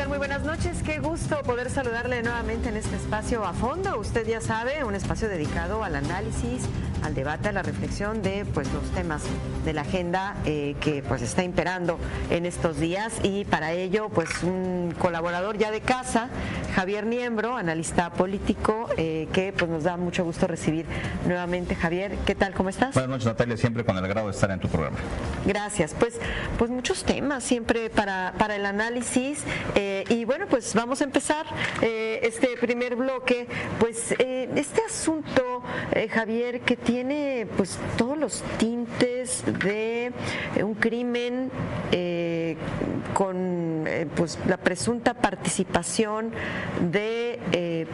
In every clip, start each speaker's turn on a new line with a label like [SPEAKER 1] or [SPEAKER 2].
[SPEAKER 1] tal? Muy buenas noches. Qué gusto poder saludarle nuevamente en este espacio a fondo. Usted ya sabe, un espacio dedicado al análisis, al debate, a la reflexión de los temas de la agenda que está imperando en estos días. Y para ello, un colaborador ya de casa, Javier Niembro, analista político, que nos da mucho gusto recibir nuevamente. Javier, ¿qué tal? ¿Cómo estás?
[SPEAKER 2] Buenas noches, Natalia, siempre con el agrado de estar en tu programa.
[SPEAKER 1] Gracias. Pues muchos temas siempre para el análisis. Y bueno, vamos a empezar este primer bloque. Este asunto, Javier, que tiene todos los tintes de un crimen con la presunta participación de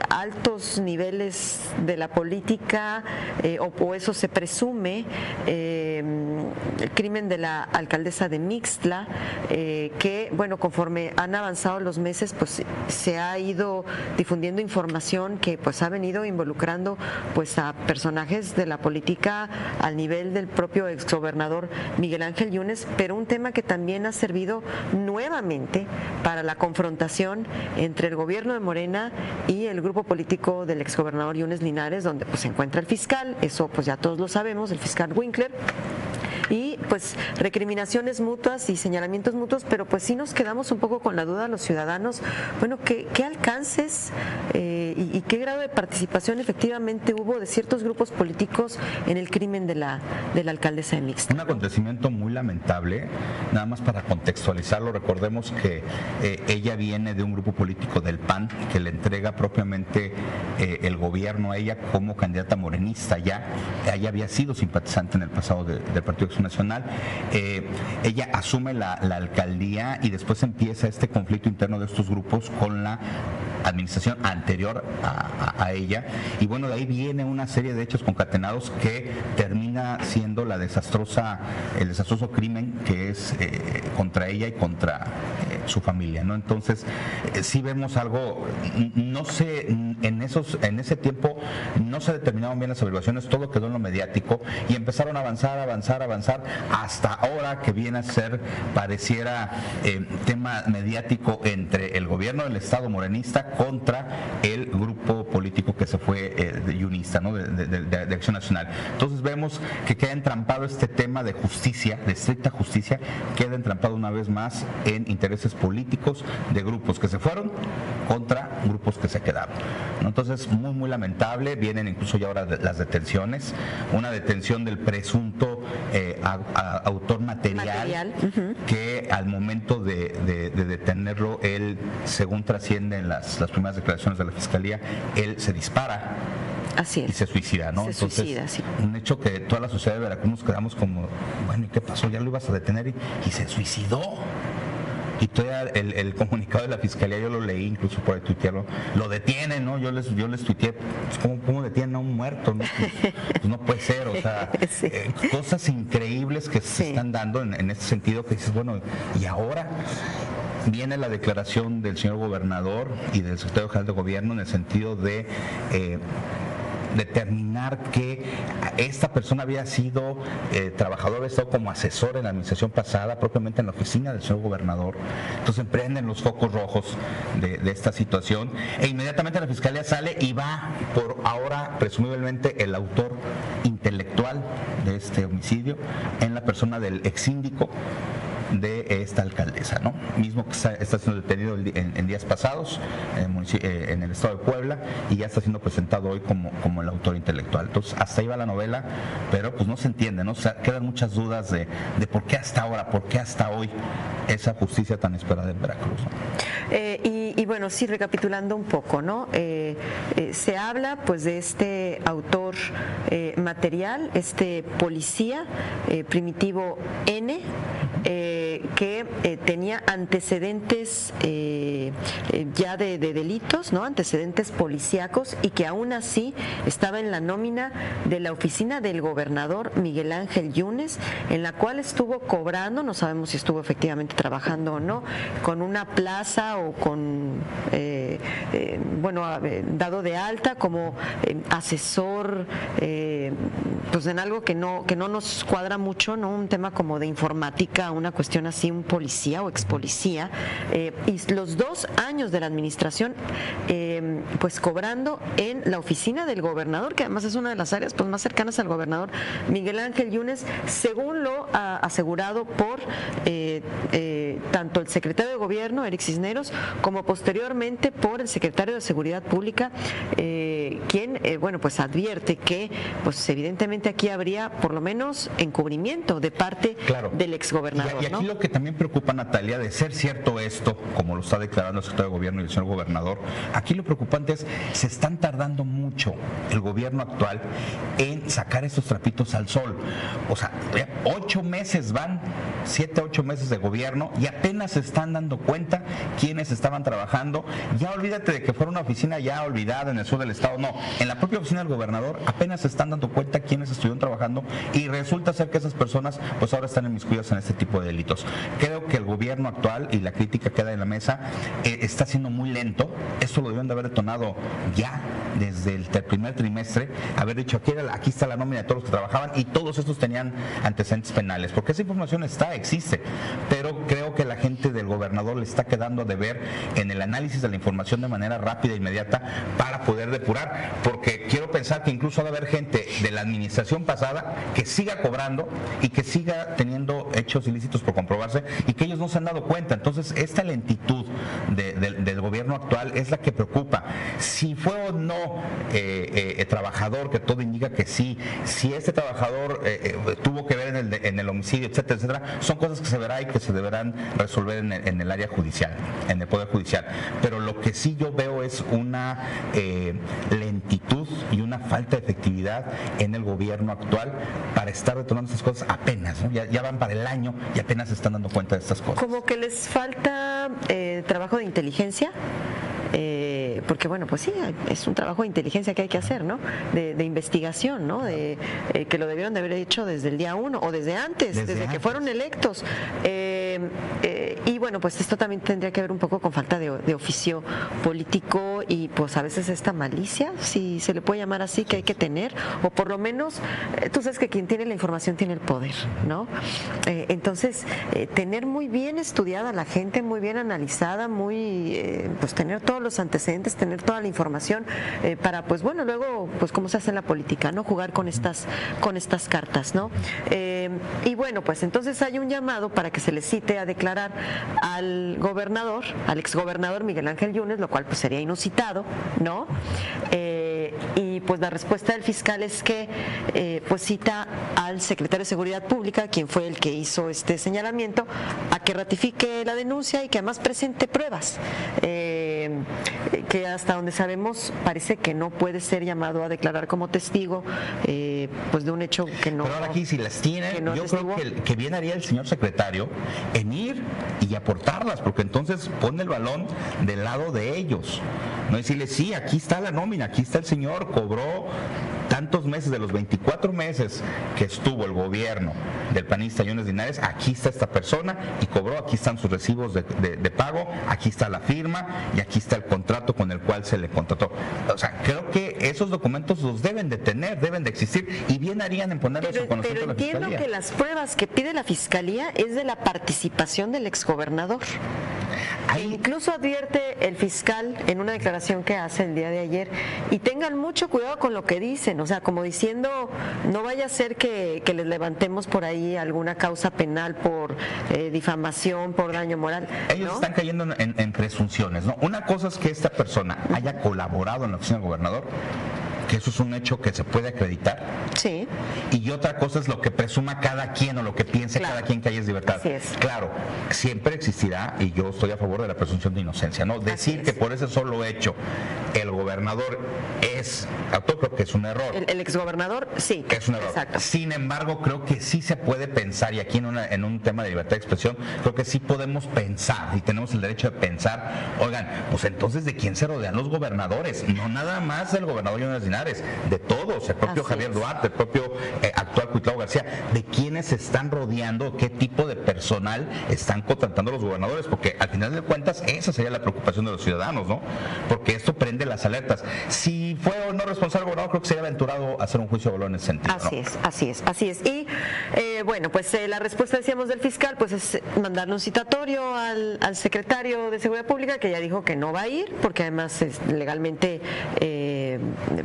[SPEAKER 1] altos niveles de la política, o eso se presume, el crimen de la alcaldesa de Mixtla, que conforme han avanzado los meses, se ha ido difundiendo información que ha venido involucrando a personajes de la política al nivel del propio exgobernador Miguel Ángel Yunes, pero un tema que también ha servido nuevamente para la confrontación entre el gobierno de Morena y el grupo político del exgobernador Yunes Linares, donde se encuentra el fiscal, eso ya todos lo sabemos, el fiscal Winkler, y recriminaciones mutuas y señalamientos mutuos, pero sí nos quedamos un poco con la duda los ciudadanos, ¿qué alcances y qué grado de participación efectivamente hubo de ciertos grupos políticos en el crimen de la alcaldesa de Mixtla?
[SPEAKER 2] Un acontecimiento muy lamentable, nada más para contextualizarlo, recordemos que ella viene de un grupo político del PAN que le entrega propiamente el gobierno a ella como candidata morenista. Ella había sido simpatizante en el pasado del Partido Acción Nacional. Ella asume la alcaldía y después empieza este conflicto interno de estos grupos con la administración anterior a ella, y de ahí viene una serie de hechos concatenados que termina siendo el desastroso crimen que es contra ella y contra su familia, ¿no? Entonces sí vemos algo, no sé, en ese tiempo no se determinaron bien las averiguaciones, todo quedó en lo mediático y empezaron a avanzar hasta ahora que viene a ser, pareciera, tema mediático entre el gobierno del estado morenista contra el grupo político que se fue de yunista, ¿no? de Acción Nacional. Entonces vemos que queda entrampado este tema de justicia, de estricta justicia, queda entrampado una vez más en intereses políticos de grupos que se fueron contra grupos que se quedaron, ¿no? Entonces muy lamentable. Vienen incluso ya ahora las detenciones, una detención del presunto autor material. Uh-huh. Que al momento de detenerlo, él, según trasciende en las primeras declaraciones de la fiscalía, él se dispara.
[SPEAKER 1] Así es.
[SPEAKER 2] Y se suicida, ¿no?
[SPEAKER 1] Suicida, sí.
[SPEAKER 2] Un hecho que toda la sociedad de Veracruz nos quedamos como, ¿y qué pasó? Ya lo ibas a detener y se suicidó. Y todavía el comunicado de la fiscalía, yo lo leí, incluso por ahí tuitearlo, lo detienen, ¿no? Yo les tuiteé, ¿cómo detienen a un muerto? ¿No? Pues no puede ser, o sea, sí. Cosas increíbles que se están dando en este sentido, que dices, ¿y ahora? Viene la declaración del señor gobernador y del secretario general de gobierno en el sentido de determinar que esta persona había sido trabajador, había estado como asesor en la administración pasada, propiamente en la oficina del señor gobernador. Entonces prenden los focos rojos de esta situación e inmediatamente la fiscalía sale y va por ahora presumiblemente el autor intelectual de este homicidio en la persona del ex síndico de esta alcaldesa, ¿no? Mismo que está siendo detenido en días pasados en el estado de Puebla y ya está siendo presentado hoy como el autor intelectual. Entonces hasta ahí va la novela, pero no se entiende, ¿no? O sea, quedan muchas dudas de por qué hasta ahora, por qué hasta hoy esa justicia tan esperada en Veracruz, ¿no?
[SPEAKER 1] Y sí, recapitulando un poco, ¿no? Se habla de este autor material, este policía Primitivo N, que tenía antecedentes ya de delitos, ¿no? Antecedentes policíacos, y que aún así estaba en la nómina de la oficina del gobernador Miguel Ángel Yunes, en la cual estuvo cobrando, no sabemos si estuvo efectivamente trabajando o no, con una plaza o con dado de alta como asesor, en algo que no nos cuadra mucho, ¿no? Un tema como de informática, una cuestión así. así, un policía o ex policía, y los 2 años de la administración pues cobrando en la oficina del gobernador, que además es una de las áreas pues más cercanas al gobernador Miguel Ángel Yunes, según lo ha asegurado por tanto el secretario de Gobierno, Eric Cisneros, como posteriormente por el secretario de Seguridad Pública, quien bueno, pues advierte que pues evidentemente aquí habría por lo menos encubrimiento de parte del exgobernador.
[SPEAKER 2] Y aquí lo que también preocupa, Natalia, de ser cierto esto, como lo está declarando el secretario de Gobierno y el señor gobernador, aquí lo preocupante es se están tardando mucho el gobierno actual en sacar estos trapitos al sol. O sea, 8 meses van, 7, 8 meses de gobierno y apenas se están dando cuenta quiénes estaban trabajando. Ya olvídate de que fuera una oficina ya olvidada en el sur del estado, no, en la propia oficina del gobernador apenas se están dando cuenta quiénes estuvieron trabajando y resulta ser que esas personas pues ahora están inmiscuidas en este tipo de delitos. Creo que el gobierno actual, y la crítica queda en la mesa, está siendo muy lento. Esto lo deben de haber detonado ya desde el primer trimestre, haber dicho aquí está la nómina de todos los que trabajaban y todos estos tenían antecedentes penales, porque esa información existe, pero creo que la gente del gobernador le está quedando a deber en el análisis de la información de manera rápida e inmediata para poder depurar, porque quiero pensar que incluso ha de haber gente de la administración pasada que siga cobrando y que siga teniendo hechos ilícitos por comprobarse y que ellos no se han dado cuenta. Entonces esta lentitud del gobierno actual es la que preocupa. Si fue o no trabajador, que todo indica que sí, si este trabajador tuvo que ver en el homicidio, etcétera, etcétera, son cosas que se verá y que se deberán resolver en el área judicial, en el Poder Judicial. Pero lo que sí yo veo es una lentitud y una falta de efectividad en el gobierno actual para estar detonando estas cosas apenas, ¿no? Ya van para el año y apenas se están dando cuenta de estas cosas.
[SPEAKER 1] Como que les falta trabajo de inteligencia. Porque bueno, pues sí, es un trabajo de inteligencia que hay que hacer, ¿no? De investigación, ¿no? Que lo debieron de haber hecho desde el día 1 o desde antes, desde que fueron electos. Y bueno, pues esto también tendría que ver un poco con falta de oficio político y pues a veces esta malicia, si se le puede llamar así, que hay que tener, o por lo menos, tú sabes que quien tiene la información tiene el poder, ¿no? Entonces, tener muy bien estudiada la gente, muy bien analizada, pues tener todos los antecedentes, tener toda la información para, pues bueno, luego, pues cómo se hace en la política, ¿no? Jugar con estas cartas, ¿no? Y bueno, pues entonces hay un llamado para que se le cite a declarar al gobernador, al exgobernador Miguel Ángel Yunes, lo cual pues sería inusitado, ¿no? Y pues la respuesta del fiscal es que pues cita al secretario de Seguridad Pública, quien fue el que hizo este señalamiento, a que ratifique la denuncia y que además presente pruebas, que hasta donde sabemos parece que no puede ser llamado a declarar como testigo pues de un hecho que no.
[SPEAKER 2] Pero ahora aquí si las tiene, no yo creo que bien haría el señor secretario en ir y aportarlas, porque entonces pone el balón del lado de ellos. No decirle, sí, aquí está la nómina, aquí está el señor, cobró tantos meses, de los 24 meses que estuvo el gobierno del panista Yunes Linares, aquí está esta persona y cobró, aquí están sus recibos de pago, aquí está la firma y aquí está el contrato con el cual se le contrató. O sea, creo que esos documentos los deben de tener, deben de existir y bien harían en ponerlos en conocimiento de la Fiscalía.
[SPEAKER 1] Pero entiendo que las pruebas que pide la Fiscalía es de la participación del exgobernador. Incluso advierte el fiscal en una declaración que hace el día de ayer, y tengan mucho cuidado con lo que dicen, o sea, como diciendo, no vaya a ser que les levantemos por ahí alguna causa penal por difamación, por daño moral.
[SPEAKER 2] Ellos están cayendo en presunciones, ¿no? Una cosa es que esta persona haya colaborado en la oficina del gobernador, que eso es un hecho que se puede acreditar.
[SPEAKER 1] Sí.
[SPEAKER 2] Y otra cosa es lo que presuma cada quien o lo que piense cada quien que hay libertad.
[SPEAKER 1] Así es.
[SPEAKER 2] Claro, siempre existirá, y yo estoy a favor de la presunción de inocencia, ¿no? Decir que por ese solo hecho el gobernador es autor, creo que es un error.
[SPEAKER 1] El exgobernador, sí.
[SPEAKER 2] Que es un error.
[SPEAKER 1] Exacto.
[SPEAKER 2] Sin embargo, creo que sí se puede pensar, y aquí en un tema de libertad de expresión, creo que sí podemos pensar, y tenemos el derecho de pensar, oigan, pues entonces, ¿de quién se rodean los gobernadores? No nada más el gobernador Yunes Linares, Linares, de todos, el propio
[SPEAKER 1] Así
[SPEAKER 2] Javier
[SPEAKER 1] es.
[SPEAKER 2] Duarte, el propio actual Cuitlavo García, de quiénes se están rodeando, qué tipo de personal están contratando los gobernadores, porque al final de cuentas esa sería la preocupación de los ciudadanos, ¿no? Porque esto prende las alertas. Si fue o no responsable el gobernador, creo que sería aventurado hacer un juicio de valor en ese sentido,
[SPEAKER 1] Así
[SPEAKER 2] ¿no?
[SPEAKER 1] es, así es, así es. Y bueno, pues la respuesta, decíamos, del fiscal, pues es mandarle un citatorio al secretario de Seguridad Pública, que ya dijo que no va a ir, porque además legalmente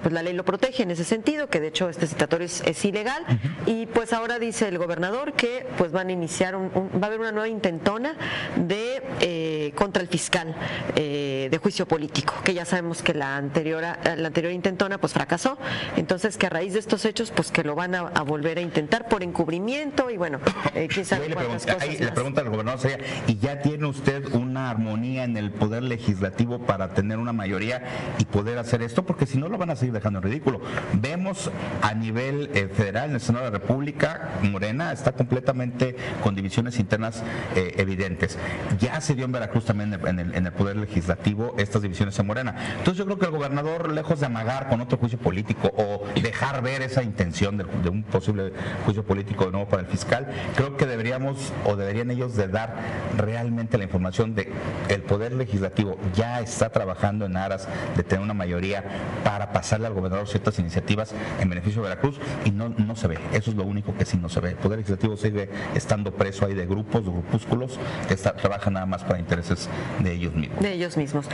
[SPEAKER 1] pues la ley lo protege en ese sentido, que de hecho este citatorio es ilegal. Y pues ahora dice el gobernador que pues van a iniciar va a haber una nueva intentona de contra el fiscal de juicio político, que ya sabemos que la anterior intentona pues fracasó. Entonces que a raíz de estos hechos pues que lo van a volver a intentar por encubrimiento y bueno, quién sabe cuántas cosas
[SPEAKER 2] ahí la
[SPEAKER 1] más.
[SPEAKER 2] pregunta del gobernador sería, ¿y ya tiene usted una armonía en el poder legislativo para tener una mayoría y poder hacer esto? Porque si no lo van a seguir dejando en ridículo. Vemos a nivel federal, en el Senado de la República, Morena está completamente con divisiones internas evidentes. Ya se dio en Veracruz también en el poder legislativo estas divisiones en Morena. Entonces yo creo que el gobernador, lejos de amagar con otro juicio político o dejar ver esa intención de un posible juicio político de nuevo para el fiscal, creo que deberíamos o deberían ellos de dar realmente la información de el poder legislativo ya está trabajando en aras de tener una mayoría para pasarle al gobernador ciertas iniciativas en beneficio de Veracruz, y no se ve. Eso es lo único que sí no se ve. El poder legislativo sigue estando preso ahí de grupos, de grupúsculos que trabajan nada más para intereses de ellos mismos.
[SPEAKER 1] De ellos mismos.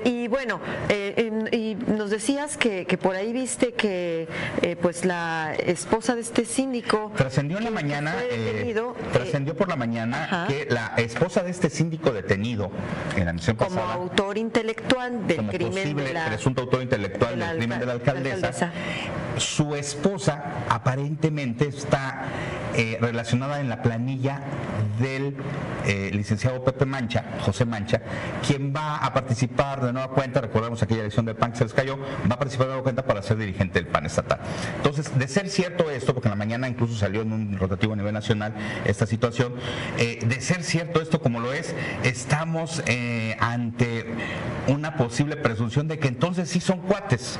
[SPEAKER 1] Y bueno, y nos decías que por ahí viste que pues la esposa de este síndico
[SPEAKER 2] trascendió en la mañana, trascendió por la mañana que la esposa de este síndico detenido en la misión
[SPEAKER 1] como
[SPEAKER 2] pasada,
[SPEAKER 1] autor intelectual del
[SPEAKER 2] como
[SPEAKER 1] crimen
[SPEAKER 2] posible
[SPEAKER 1] de la
[SPEAKER 2] presunto autor intelectual del crimen de la alcaldesa, su esposa aparentemente está relacionada en la planilla del licenciado Pepe Mancha, José Mancha, quien va a participar de nueva cuenta, recordemos aquella elección del PAN que se les cayó, va a participar de nueva cuenta para ser dirigente del PAN estatal. Entonces, de ser cierto esto, porque en la mañana incluso salió en un rotativo a nivel nacional esta situación, de ser cierto esto como lo es, estamos ante una posible presunción de que entonces sí son cuates.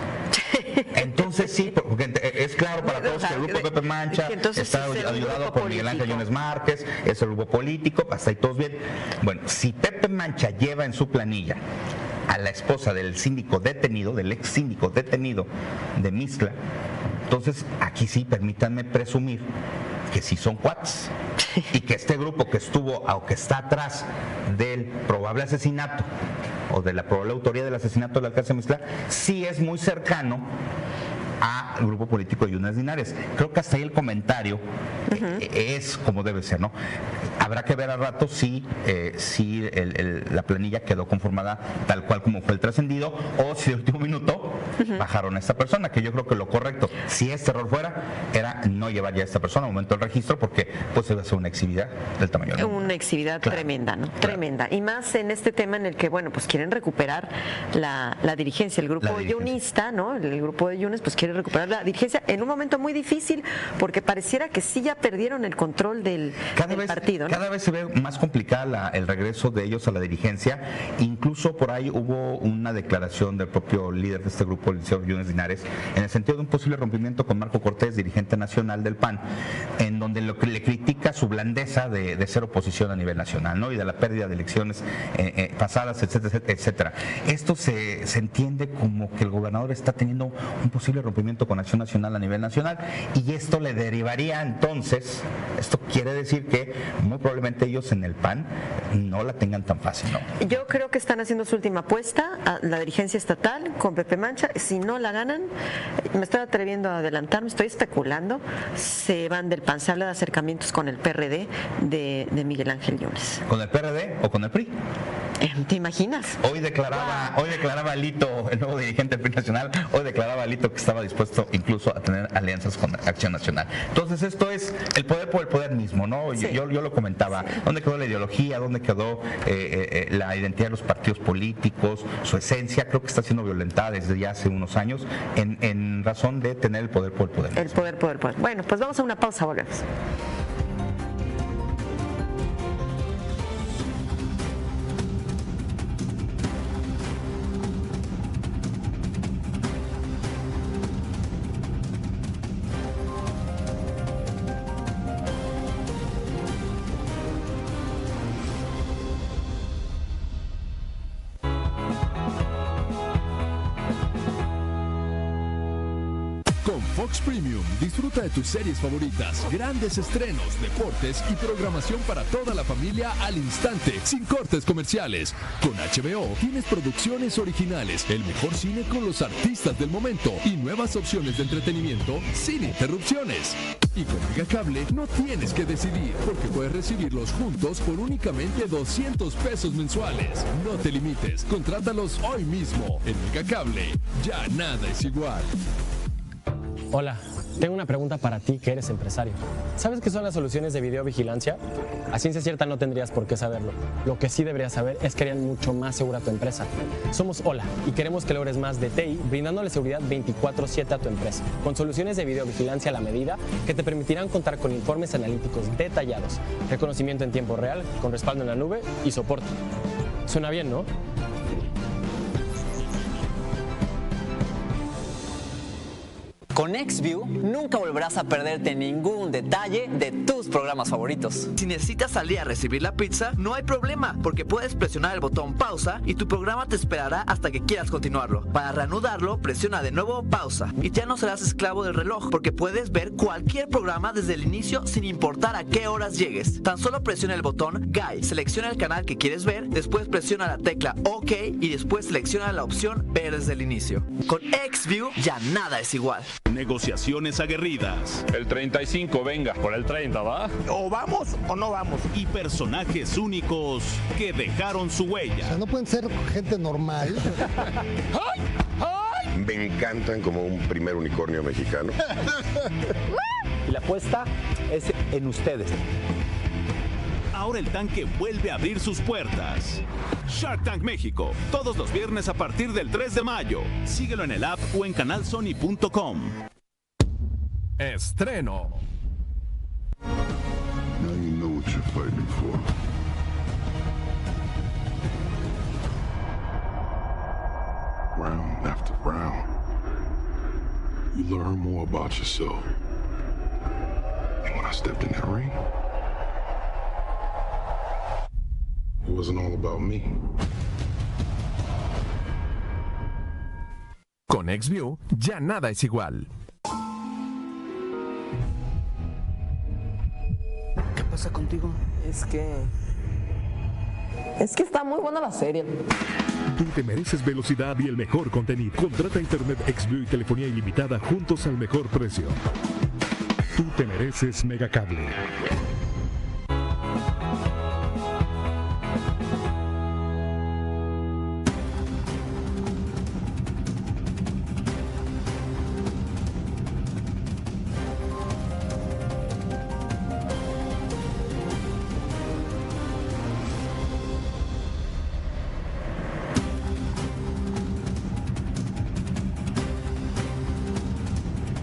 [SPEAKER 2] Entonces sí, porque es claro para todos que el grupo Pepe Mancha está ayudado por Miguel Ángel Yunes Márquez, es el grupo político, hasta ahí todos bien. Bueno, si Pepe Mancha lleva en su planilla a la esposa del síndico detenido, del ex síndico detenido de Mixtla, entonces aquí sí, permítanme presumir que sí son cuates y que este grupo que estuvo o que está atrás del probable asesinato o de la probable autoría del asesinato de la alcaldesa Mixtla sí es muy cercano al grupo político de Yunes Linares. Creo que hasta ahí el comentario es como debe ser, ¿no? Habrá que ver al rato si la planilla quedó conformada tal cual como fue el trascendido o si de último minuto bajaron a esta persona, que yo creo que lo correcto, si este error fuera, era no llevar ya a esta persona al momento del registro, porque pues iba a ser una exhibición del tamaño del mundo.
[SPEAKER 1] Una exhibición tremenda, ¿no?
[SPEAKER 2] Claro.
[SPEAKER 1] Tremenda. Y más en este tema en el que, bueno, pues quieren recuperar la dirigencia. El grupo yunista, ¿no? El grupo de Yunes, pues quiere recuperar la dirigencia en un momento muy difícil, porque pareciera que sí ya perdieron el control del partido, ¿no?
[SPEAKER 2] Cada vez se ve más complicada el regreso de ellos a la dirigencia. Incluso por ahí hubo una declaración del propio líder de este grupo, el señor Yunes Linares, en el sentido de un posible rompimiento con Marco Cortés, dirigente nacional del PAN, en donde lo que le critica su blandeza de ser oposición a nivel nacional, ¿no? Y de la pérdida de elecciones pasadas, etcétera, etcétera. Esto se entiende como que el gobernador está teniendo un posible rompimiento con Acción Nacional a nivel nacional, y esto le derivaría entonces, esto quiere decir que muy probablemente ellos en el PAN no la tengan tan fácil, ¿no?
[SPEAKER 1] Yo creo que están haciendo su última apuesta a la dirigencia estatal con Pepe Mancha. Si no la ganan, me estoy atreviendo a adelantarme, estoy especulando, se van del PAN. Se habla de acercamientos con el PRD de Miguel Ángel Yunes.
[SPEAKER 2] ¿Con el PRD o con el PRI?
[SPEAKER 1] ¿Te imaginas?
[SPEAKER 2] Hoy declaraba Alito, el nuevo dirigente del PRI nacional, hoy declaraba Alito que estaba dispuesto incluso a tener alianzas con Acción Nacional. Entonces esto es el poder por el poder mismo, ¿no? Sí. Yo lo comentaba, sí. ¿Dónde quedó la ideología? ¿Dónde quedó la identidad de los partidos políticos? Su esencia creo que está siendo violentada desde ya hace unos años en razón de tener el poder por el poder mismo.
[SPEAKER 1] El poder por el poder. Bueno, pues vamos a una pausa, volvemos.
[SPEAKER 3] Fox Premium disfruta de tus series favoritas, grandes estrenos, deportes y programación para toda la familia al instante, sin cortes comerciales. Con HBO tienes producciones originales, el mejor cine con los artistas del momento y nuevas opciones de entretenimiento sin interrupciones. Y con Megacable no tienes que decidir, porque puedes recibirlos juntos por únicamente 200 pesos mensuales. No te limites, contrátalos hoy mismo. En Megacable, ya nada es igual.
[SPEAKER 4] Hola, tengo una pregunta para ti que eres empresario. ¿Sabes qué son las soluciones de videovigilancia? A ciencia cierta no tendrías por qué saberlo. Lo que sí deberías saber es que harían mucho más segura tu empresa. Somos Hola y queremos que logres más de TI brindándole seguridad 24/7 a tu empresa, con soluciones de videovigilancia a la medida que te permitirán contar con informes analíticos detallados, reconocimiento en tiempo real, con respaldo en la nube y soporte. Suena bien, ¿no?
[SPEAKER 5] Con XView nunca volverás a perderte ningún detalle de tus programas favoritos.
[SPEAKER 6] Si necesitas salir a recibir la pizza, no hay problema, porque puedes presionar el botón pausa y tu programa te esperará hasta que quieras continuarlo. Para reanudarlo, presiona de nuevo pausa y ya no serás esclavo del reloj, porque puedes ver cualquier programa desde el inicio sin importar a qué horas llegues. Tan solo presiona el botón Guide, selecciona el canal que quieres ver, después presiona la tecla OK y después selecciona la opción Ver desde el inicio. Con XView ya nada es igual.
[SPEAKER 7] Negociaciones aguerridas.
[SPEAKER 8] El 35, venga. Por el 30, ¿va?
[SPEAKER 7] O vamos o no vamos. Y personajes únicos que dejaron su huella.
[SPEAKER 9] O sea, no pueden ser gente normal.
[SPEAKER 7] ¡Ay! ¡Ay!
[SPEAKER 10] Me encantan como un primer unicornio mexicano.
[SPEAKER 11] Y la apuesta es en ustedes.
[SPEAKER 7] Ahora el tanque vuelve a abrir sus puertas. Shark Tank México, todos los viernes a partir del 3 de mayo. Síguelo en el app o en canalsony.com.
[SPEAKER 3] Estreno.
[SPEAKER 10] Now you know what you're fighting for. Round after round, you learn more about yourself. And when I stepped in that ring, it wasn't all about me.
[SPEAKER 3] Con XView ya nada es igual.
[SPEAKER 6] ¿Qué pasa contigo?
[SPEAKER 12] Es que está muy buena la serie.
[SPEAKER 3] Tú te mereces velocidad y el mejor contenido. Contrata internet XView y telefonía ilimitada juntos al mejor precio. Tú te mereces Megacable.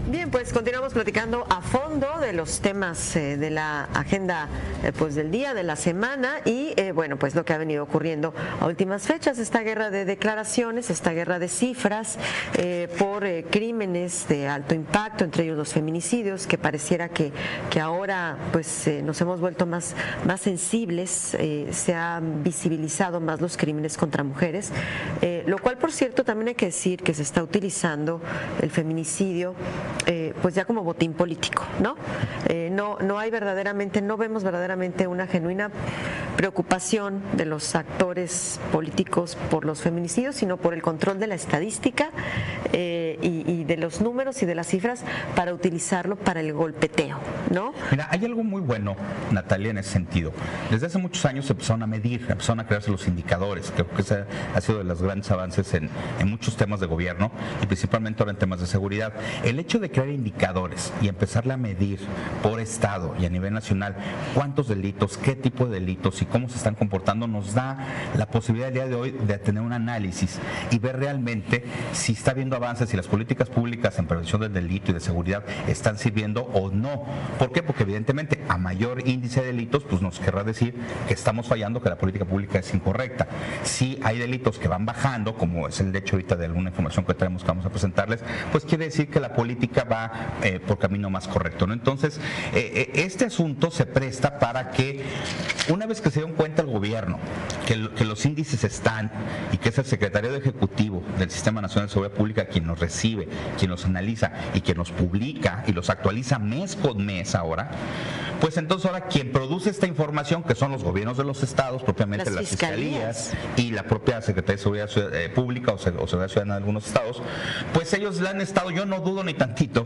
[SPEAKER 1] Bien, pues continuamos platicando a fondo de los temas de la agenda pues del día, de la semana y bueno, pues lo que ha venido ocurriendo a últimas fechas, esta guerra de declaraciones, esta guerra de cifras por crímenes de alto impacto, entre ellos los feminicidios, que pareciera que ahora pues nos hemos vuelto más sensibles, se han visibilizado más los crímenes contra mujeres, lo cual por cierto también hay que decir que se está utilizando el feminicidio pues ya como botín político, ¿no? No hay verdaderamente, no vemos verdaderamente una genuina preocupación de los actores políticos por los feminicidios, sino por el control de la estadística y de los números y de las cifras para utilizarlo para el golpeteo, ¿no?
[SPEAKER 2] Mira, hay algo muy bueno, Natalia, en ese sentido. Desde hace muchos años se empezaron a medir, empezaron a crearse los indicadores. Creo que ese ha sido de los grandes avances en muchos temas de gobierno y principalmente ahora en temas de seguridad. El hecho de crear indicadores y empezarle a medir por estado y a nivel nacional cuántos delitos, qué tipo de delitos y cómo se están comportando nos da la posibilidad el día de hoy de tener un análisis y ver realmente si está habiendo avances, si las políticas públicas en prevención del delito y de seguridad están sirviendo o no. ¿Por qué? Porque evidentemente a mayor índice de delitos pues nos querrá decir que estamos fallando, que la política pública es incorrecta. Si hay delitos que van bajando, como es el hecho ahorita de alguna información que traemos que vamos a presentarles, pues quiere decir que la política va por camino más correcto, ¿no? Entonces, este asunto se presta para que una vez que se dio cuenta el gobierno que los índices están y que es el secretario ejecutivo del Sistema Nacional de Seguridad Pública quien nos recibe, quien los analiza y quien los publica y los actualiza mes con mes ahora, pues entonces ahora quien produce esta información, que son los gobiernos de los estados, propiamente las fiscalías y la propia Secretaría de Seguridad Pública o Seguridad Ciudadana de algunos estados, pues ellos la han estado, yo no dudo ni tantito,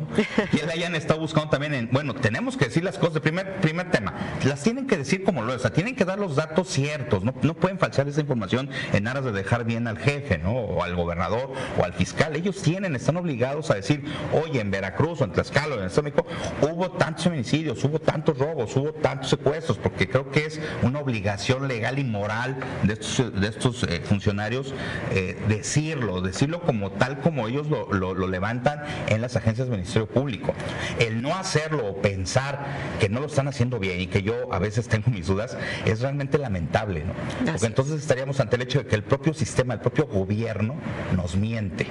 [SPEAKER 2] que la hayan estado buscando también bueno, tenemos que decir las cosas, primer tema, las tienen que decir como lo es, o sea, tienen que dar los datos ciertos, no pueden falsear esa información en aras de dejar bien al jefe, ¿no? O al gobernador o al fiscal, ellos están obligados a decir, oye, en Veracruz o en Tlaxcala o en el Estado de México hubo tantos feminicidios, hubo tantos robos, hubo tantos secuestros, porque creo que es una obligación legal y moral de estos funcionarios decirlo como tal como ellos lo levantan en las agencias del Ministerio Público. El no hacerlo o pensar que no lo están haciendo bien y que yo a veces tengo mis dudas es realmente lamentable, ¿no? Porque entonces estaríamos ante el hecho de que el propio sistema, el propio gobierno nos miente.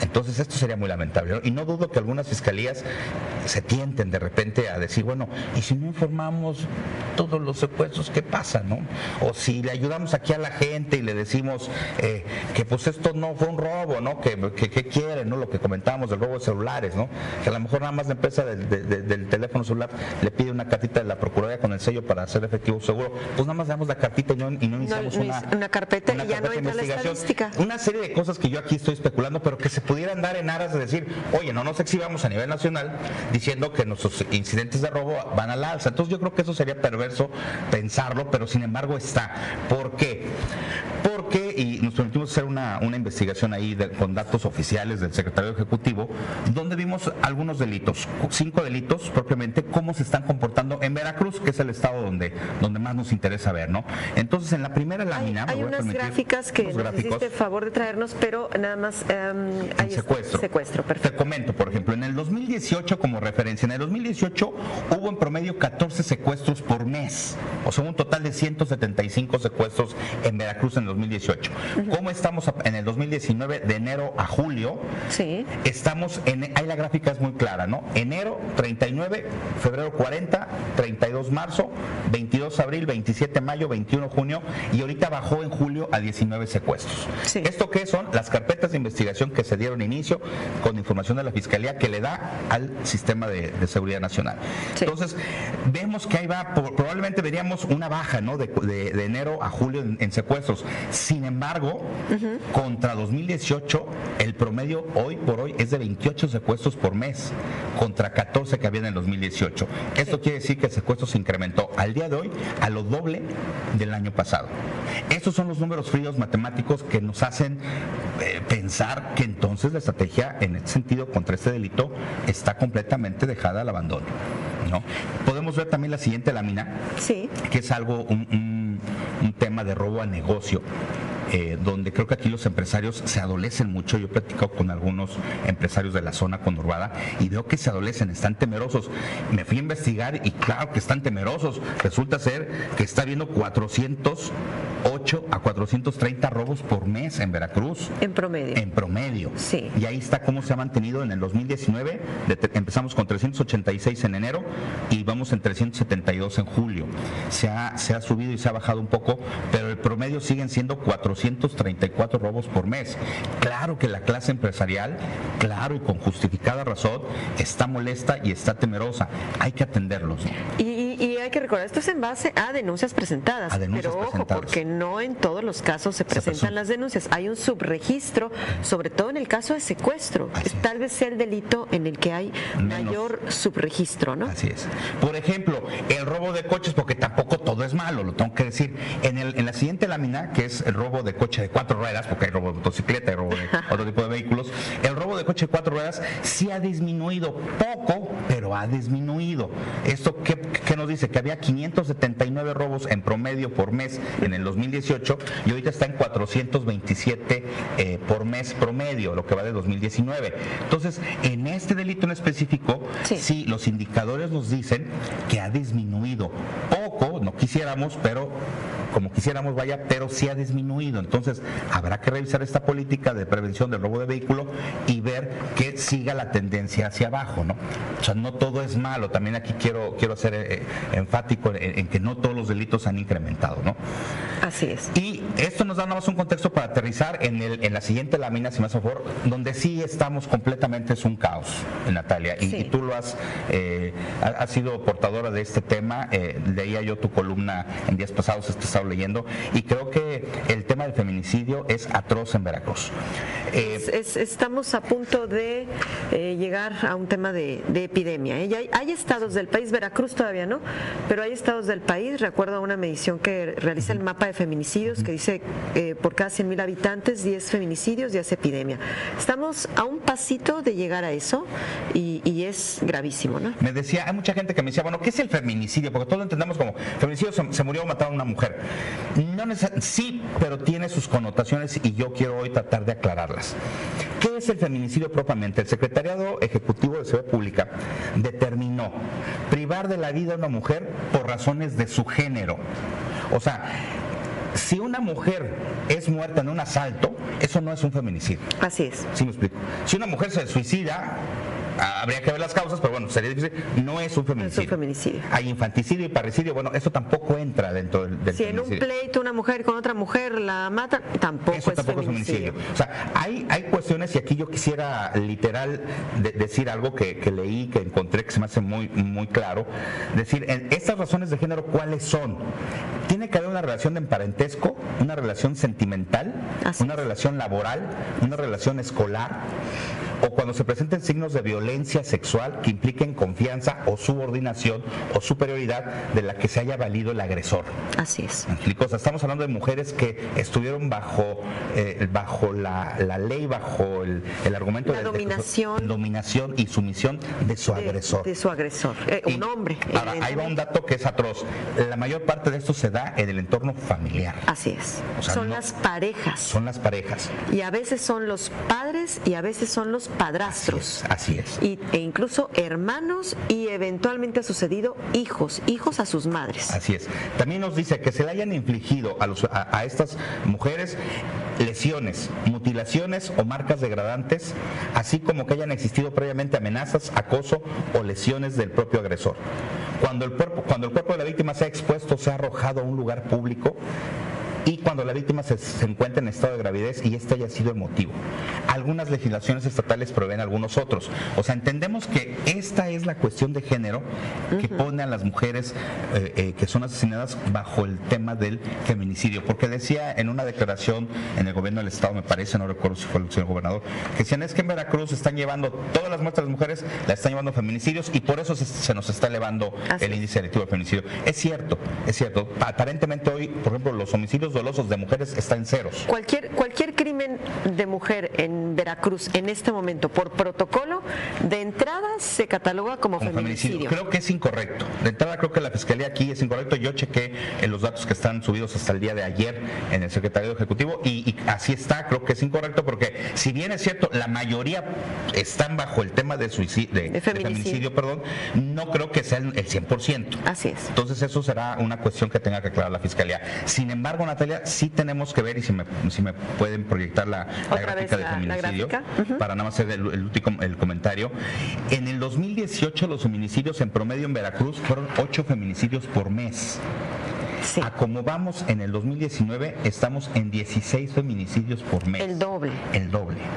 [SPEAKER 2] Entonces esto sería muy lamentable, ¿no? Y no dudo que algunas fiscalías se tienten de repente a decir, bueno, ¿y si no informamos todos los secuestros que pasan, ¿no? O si le ayudamos aquí a la gente y le decimos que pues esto no fue un robo, ¿no? Que quieren, ¿no? Lo que comentábamos del robo de celulares, ¿no? Que a lo mejor nada más la empresa del teléfono celular le pide una cartita de la Procuraduría con el sello para hacer efectivo seguro, pues nada más damos la cartita y no iniciamos
[SPEAKER 1] una carpeta y ya no entra la estadística.
[SPEAKER 2] Una serie de cosas que yo aquí estoy especulando, pero que se pudieran dar en aras de decir, oye, no nos exhibamos a nivel nacional diciendo que nuestros incidentes de robo van al alza. Entonces yo creo que eso sería perverso pensarlo, pero sin embargo está. ¿Por qué? Porque, y nos permitimos hacer una investigación ahí con datos oficiales del secretario ejecutivo, donde vimos algunos delitos, 5 delitos propiamente, cómo se están comportando en Veracruz, que es el estado donde más nos interesa ver, ¿no? Entonces, en la primera lámina...
[SPEAKER 1] Hay unas gráficas que nos hiciste favor de traernos, pero nada más...
[SPEAKER 2] hay secuestro, perfecto. Te comento, por ejemplo, en el 2018, como referencia, en el 2018 hubo en promedio 14 secuestros por mes, o sea, un total de 175 secuestros en Veracruz en el 2018. ¿Cómo estamos en el 2019, de enero a julio?
[SPEAKER 1] Sí.
[SPEAKER 2] Estamos ahí la gráfica es muy clara, ¿no? Enero 39, febrero 40, 32 marzo, 22 abril, 27 mayo, 21 junio y ahorita bajó en julio a 19 secuestros.
[SPEAKER 1] Sí.
[SPEAKER 2] ¿Esto qué son? Las carpetas de investigación que se dieron inicio con información de la Fiscalía que le da al Sistema de Seguridad Nacional. Sí. Entonces, vemos que ahí va, probablemente veríamos una baja, ¿no? De enero a julio en secuestros. Sin embargo, contra 2018, el promedio hoy por hoy es de 28 secuestros por mes, contra 14 que había en el 2018. Esto quiere decir que el secuestro se incrementó al día de hoy a lo doble del año pasado. Estos son los números fríos matemáticos que nos hacen pensar que entonces la estrategia en este sentido contra este delito está completamente dejada al abandono, ¿no? Podemos ver también la siguiente lámina,
[SPEAKER 1] sí,
[SPEAKER 2] que es algo, un tema de robo a negocio. Donde creo que aquí los empresarios se adolecen mucho. Yo he platicado con algunos empresarios de la zona conurbada y veo que se adolecen, están temerosos. Me fui a investigar y claro que están temerosos. Resulta ser que está habiendo 408 a 430 robos por mes en Veracruz.
[SPEAKER 1] En promedio.
[SPEAKER 2] En promedio.
[SPEAKER 1] Sí.
[SPEAKER 2] Y ahí está cómo se ha mantenido en el 2019. Empezamos con 386 en enero y vamos en 372 en julio. Se ha subido y se ha bajado un poco, pero el promedio siguen siendo 434 robos por mes. Claro que la clase empresarial, claro y con justificada razón, está molesta y está temerosa. Hay que atenderlos, ¿no?
[SPEAKER 1] Y hay que recordar, esto es en base a denuncias presentadas. Pero ojo, porque no en todos los casos se presentan las denuncias. Hay un subregistro, sobre todo en el caso de secuestro. Tal vez sea el delito en el que hay mayor subregistro, ¿no?
[SPEAKER 2] Así es. Por ejemplo, el robo de coches, porque tampoco todo es malo, lo tengo que decir. En la siguiente lámina, que es el robo de coche de 4 ruedas, porque hay robo de motocicleta, hay robo de otro tipo de vehículos, el robo de coche de 4 ruedas sí ha disminuido poco, pero ha disminuido. ¿Esto qué nos dice? Que había 579 robos en promedio por mes en el 2018 y ahorita está en 427 por mes promedio, lo que va de 2019. Entonces, en este delito en específico, sí, los indicadores nos dicen que ha disminuido poco, no quisiéramos, pero como quisiéramos, vaya, pero sí ha disminuido. Entonces, habrá que revisar esta política de prevención del robo de vehículo y ver que siga la tendencia hacia abajo, ¿no? O sea, no todo es malo. También aquí quiero ser enfático en que no todos los delitos han incrementado, ¿no?
[SPEAKER 1] Así es.
[SPEAKER 2] Y esto nos da nada más un contexto para aterrizar en la siguiente lámina, si me hace favor, donde sí estamos completamente, es un caos, Natalia, y tú lo has sido portadora de este tema. Leía yo tu columna en días pasados, he estado leyendo, y creo que el tema del feminicidio es atroz en Veracruz.
[SPEAKER 1] Estamos a punto de llegar a un tema de epidemia. Hay estados del país, Veracruz todavía no, pero hay estados del país, recuerdo una medición que realiza el mapa de feminicidios, que dice por cada 100,000 habitantes, 10 feminicidios, 10 epidemia. Estamos a un pasito de llegar a eso y es gravísimo, ¿no?
[SPEAKER 2] Me decía, hay mucha gente que me decía, bueno, ¿qué es el feminicidio? Porque todos lo entendemos como feminicidio, se murió o mataron a una mujer. No sí, pero tiene sus connotaciones y yo quiero hoy tratar de aclararlas. ¿Qué es el feminicidio propiamente? El Secretariado Ejecutivo de Seguridad Pública determinó privar de la vida a una mujer por razones de su género. O sea, si una mujer es muerta en un asalto, eso no es un feminicidio.
[SPEAKER 1] Así es.
[SPEAKER 2] ¿Sí me explico? Si una mujer se suicida, habría que ver las causas, pero bueno, sería difícil. No es un feminicidio.
[SPEAKER 1] Es un feminicidio.
[SPEAKER 2] Hay infanticidio y parricidio, bueno, eso tampoco entra dentro del
[SPEAKER 1] si
[SPEAKER 2] feminicidio.
[SPEAKER 1] En un pleito una mujer con otra mujer la mata, tampoco
[SPEAKER 2] eso
[SPEAKER 1] es
[SPEAKER 2] tampoco
[SPEAKER 1] feminicidio.
[SPEAKER 2] Es feminicidio. O sea, hay cuestiones, y aquí yo quisiera literal decir algo que leí, que encontré, que se me hace muy, muy claro. Decir, estas razones de género, ¿cuáles son? Tiene que haber una relación de parentesco, una relación sentimental, una relación laboral, una relación escolar, o cuando se presenten signos de violencia sexual que impliquen confianza o subordinación o superioridad de la que se haya valido el agresor.
[SPEAKER 1] Así es.
[SPEAKER 2] O sea, estamos hablando de mujeres que estuvieron bajo la ley, bajo el argumento
[SPEAKER 1] de
[SPEAKER 2] dominación y sumisión de su agresor.
[SPEAKER 1] De su agresor, un hombre.
[SPEAKER 2] Ahora, ahí va un dato que es atroz. La mayor parte de esto se da en el entorno familiar.
[SPEAKER 1] Así es.
[SPEAKER 2] O sea,
[SPEAKER 1] son las parejas.
[SPEAKER 2] Son las parejas.
[SPEAKER 1] Y a veces son los padres y a veces son los padrastros.
[SPEAKER 2] Así es.
[SPEAKER 1] E incluso hermanos y eventualmente ha sucedido hijos a sus madres.
[SPEAKER 2] Así es. También nos dice que se le hayan infligido a estas mujeres lesiones, mutilaciones o marcas degradantes, así como que hayan existido previamente amenazas, acoso o lesiones del propio agresor. Cuando el cuerpo de la víctima sea expuesto, sea arrojado a un lugar público, y cuando la víctima se encuentra en estado de gravidez y este haya sido el motivo. Algunas legislaciones estatales proveen algunos otros. O sea, entendemos que esta es la cuestión de género que pone a las mujeres que son asesinadas bajo el tema del feminicidio. Porque decía en una declaración en el gobierno del estado, me parece, no recuerdo si fue el señor gobernador, que decían es que en Veracruz están llevando todas las muertes de las mujeres, las están llevando a feminicidios y por eso se nos está elevando el índice delictivo de feminicidio. Es cierto. Aparentemente hoy, por ejemplo, los homicidios dolosos de mujeres están en ceros.
[SPEAKER 1] Cualquier crimen de mujer en Veracruz en este momento, por protocolo, de entrada se cataloga como feminicidio.
[SPEAKER 2] Creo que es incorrecto. De entrada creo que la Fiscalía aquí es incorrecto. Yo chequé en los datos que están subidos hasta el día de ayer en el Secretariado Ejecutivo y así está. Creo que es incorrecto porque si bien es cierto, la mayoría están bajo el tema de feminicidio, no creo que sea el 100%.
[SPEAKER 1] Así es.
[SPEAKER 2] Entonces eso será una cuestión que tenga que aclarar la Fiscalía. Sin embargo, Natalia, sí tenemos que ver, y si me pueden proyectar la gráfica de feminicidio, para nada más hacer el comentario. En el 2018 los feminicidios en promedio en Veracruz fueron 8 feminicidios por mes.
[SPEAKER 1] Sí.
[SPEAKER 2] A como vamos en el 2019, estamos en 16 feminicidios por mes.
[SPEAKER 1] El doble.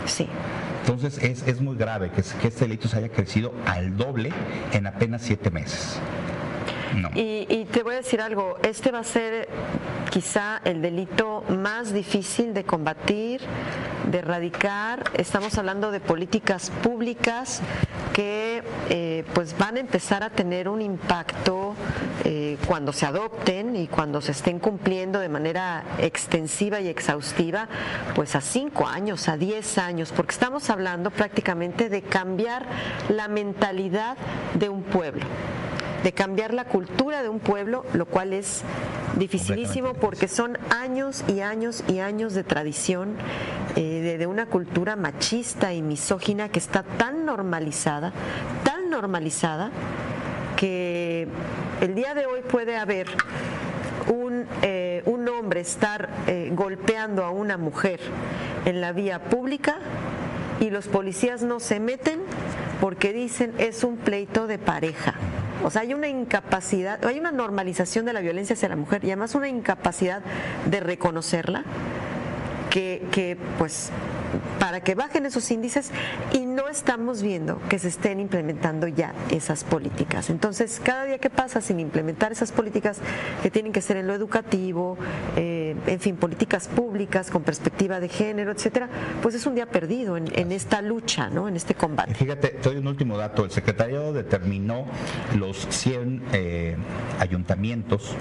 [SPEAKER 1] Sí.
[SPEAKER 2] Entonces es muy grave que este delito se haya crecido al doble en apenas 7 meses. No.
[SPEAKER 1] Y te voy a decir algo, este va a ser quizá el delito más difícil de combatir, de erradicar. Estamos hablando de políticas públicas que pues van a empezar a tener un impacto cuando se adopten y cuando se estén cumpliendo de manera extensiva y exhaustiva, pues a 5 años, a 10 años, porque estamos hablando prácticamente de cambiar la mentalidad de un pueblo, de cambiar la cultura de un pueblo, lo cual es dificilísimo porque son años y años y años de tradición de una cultura machista y misógina que está tan normalizada, que el día de hoy puede haber un hombre estar golpeando a una mujer en la vía pública y los policías no se meten porque dicen es un pleito de pareja. O sea, hay una incapacidad, hay una normalización de la violencia hacia la mujer y además una incapacidad de reconocerla que pues para que bajen esos índices, y no estamos viendo que se estén implementando ya esas políticas. Entonces, cada día que pasa sin implementar esas políticas que tienen que ser en lo educativo, en fin, políticas públicas con perspectiva de género, etcétera, pues es un día perdido en esta lucha, ¿no? En este combate.
[SPEAKER 2] Fíjate, te doy un último dato. El secretariado determinó los 100 ayuntamientos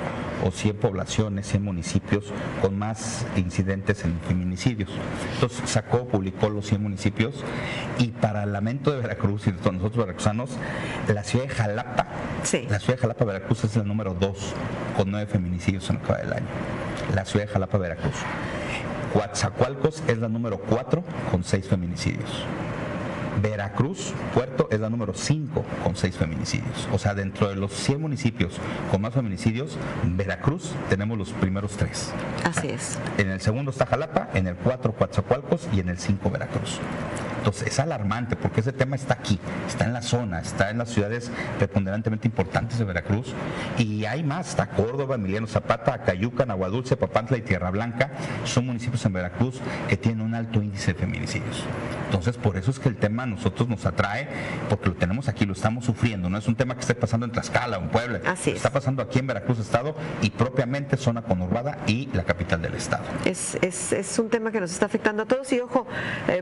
[SPEAKER 2] o 100 poblaciones, 100 municipios con más incidentes en feminicidios. Entonces publicó los 100 municipios, y para el lamento de Veracruz y de nosotros veracruzanos, la ciudad de Jalapa, Veracruz, es el número 2 con 9 feminicidios en lo que va del año. La ciudad de Jalapa, Veracruz. Coatzacoalcos es la número 4 con 6 feminicidios. Veracruz, Puerto, es la número 5 con 6 feminicidios. O sea, dentro de los 100 municipios con más feminicidios, Veracruz tenemos los primeros 3.
[SPEAKER 1] Así es.
[SPEAKER 2] En el segundo está Jalapa, en el 4 Coatzacoalcos y en el 5 Veracruz. Entonces es alarmante porque ese tema está aquí, está en la zona, está en las ciudades preponderantemente importantes de Veracruz, y hay más, está Córdoba, Emiliano Zapata, Acayucan, Aguadulce, Papantla y Tierra Blanca. Son municipios en Veracruz que tienen un alto índice de feminicidios. Entonces por eso es que el tema a nosotros nos atrae, porque lo tenemos aquí, lo estamos sufriendo, no es un tema que esté pasando en Tlaxcala o en Puebla, está pasando aquí en Veracruz Estado y propiamente zona conurbada y la capital del estado.
[SPEAKER 1] Es un tema que nos está afectando a todos, y ojo,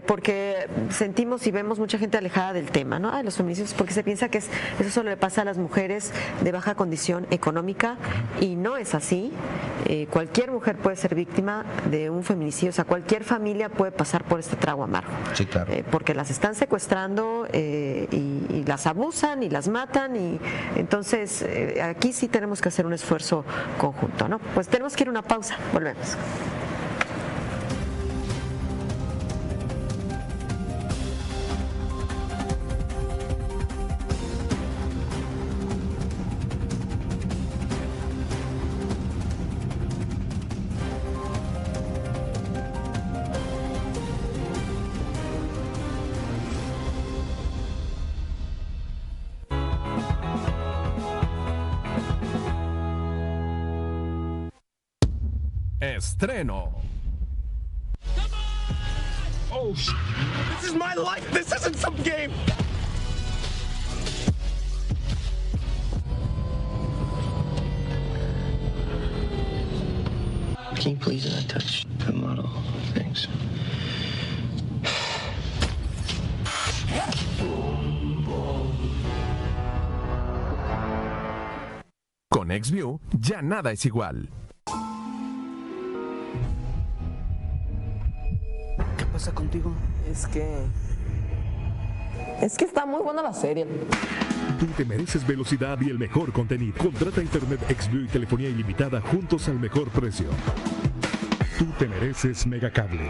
[SPEAKER 1] porque sentimos y vemos mucha gente alejada del tema, ¿no? Los feminicidios, porque se piensa que eso solo le pasa a las mujeres de baja condición económica, y no es así. Cualquier mujer puede ser víctima de un feminicidio, o sea, cualquier familia puede pasar por este trago amargo.
[SPEAKER 2] Sí, claro.
[SPEAKER 1] Porque las están secuestrando y las abusan y las matan, y entonces aquí sí tenemos que hacer un esfuerzo conjunto, ¿no? Pues tenemos que ir a una pausa, volvemos.
[SPEAKER 3] Estreno.
[SPEAKER 12] Oh, this is my life. This isn't some game.
[SPEAKER 13] Can you please not touch the model? Thanks.
[SPEAKER 3] Con XView ya nada es igual.
[SPEAKER 14] ¿Qué pasa contigo? Es que está muy buena la serie.
[SPEAKER 3] Tú te mereces velocidad y el mejor contenido. Contrata internet XView y telefonía ilimitada juntos al mejor precio. Tú te mereces Megacable.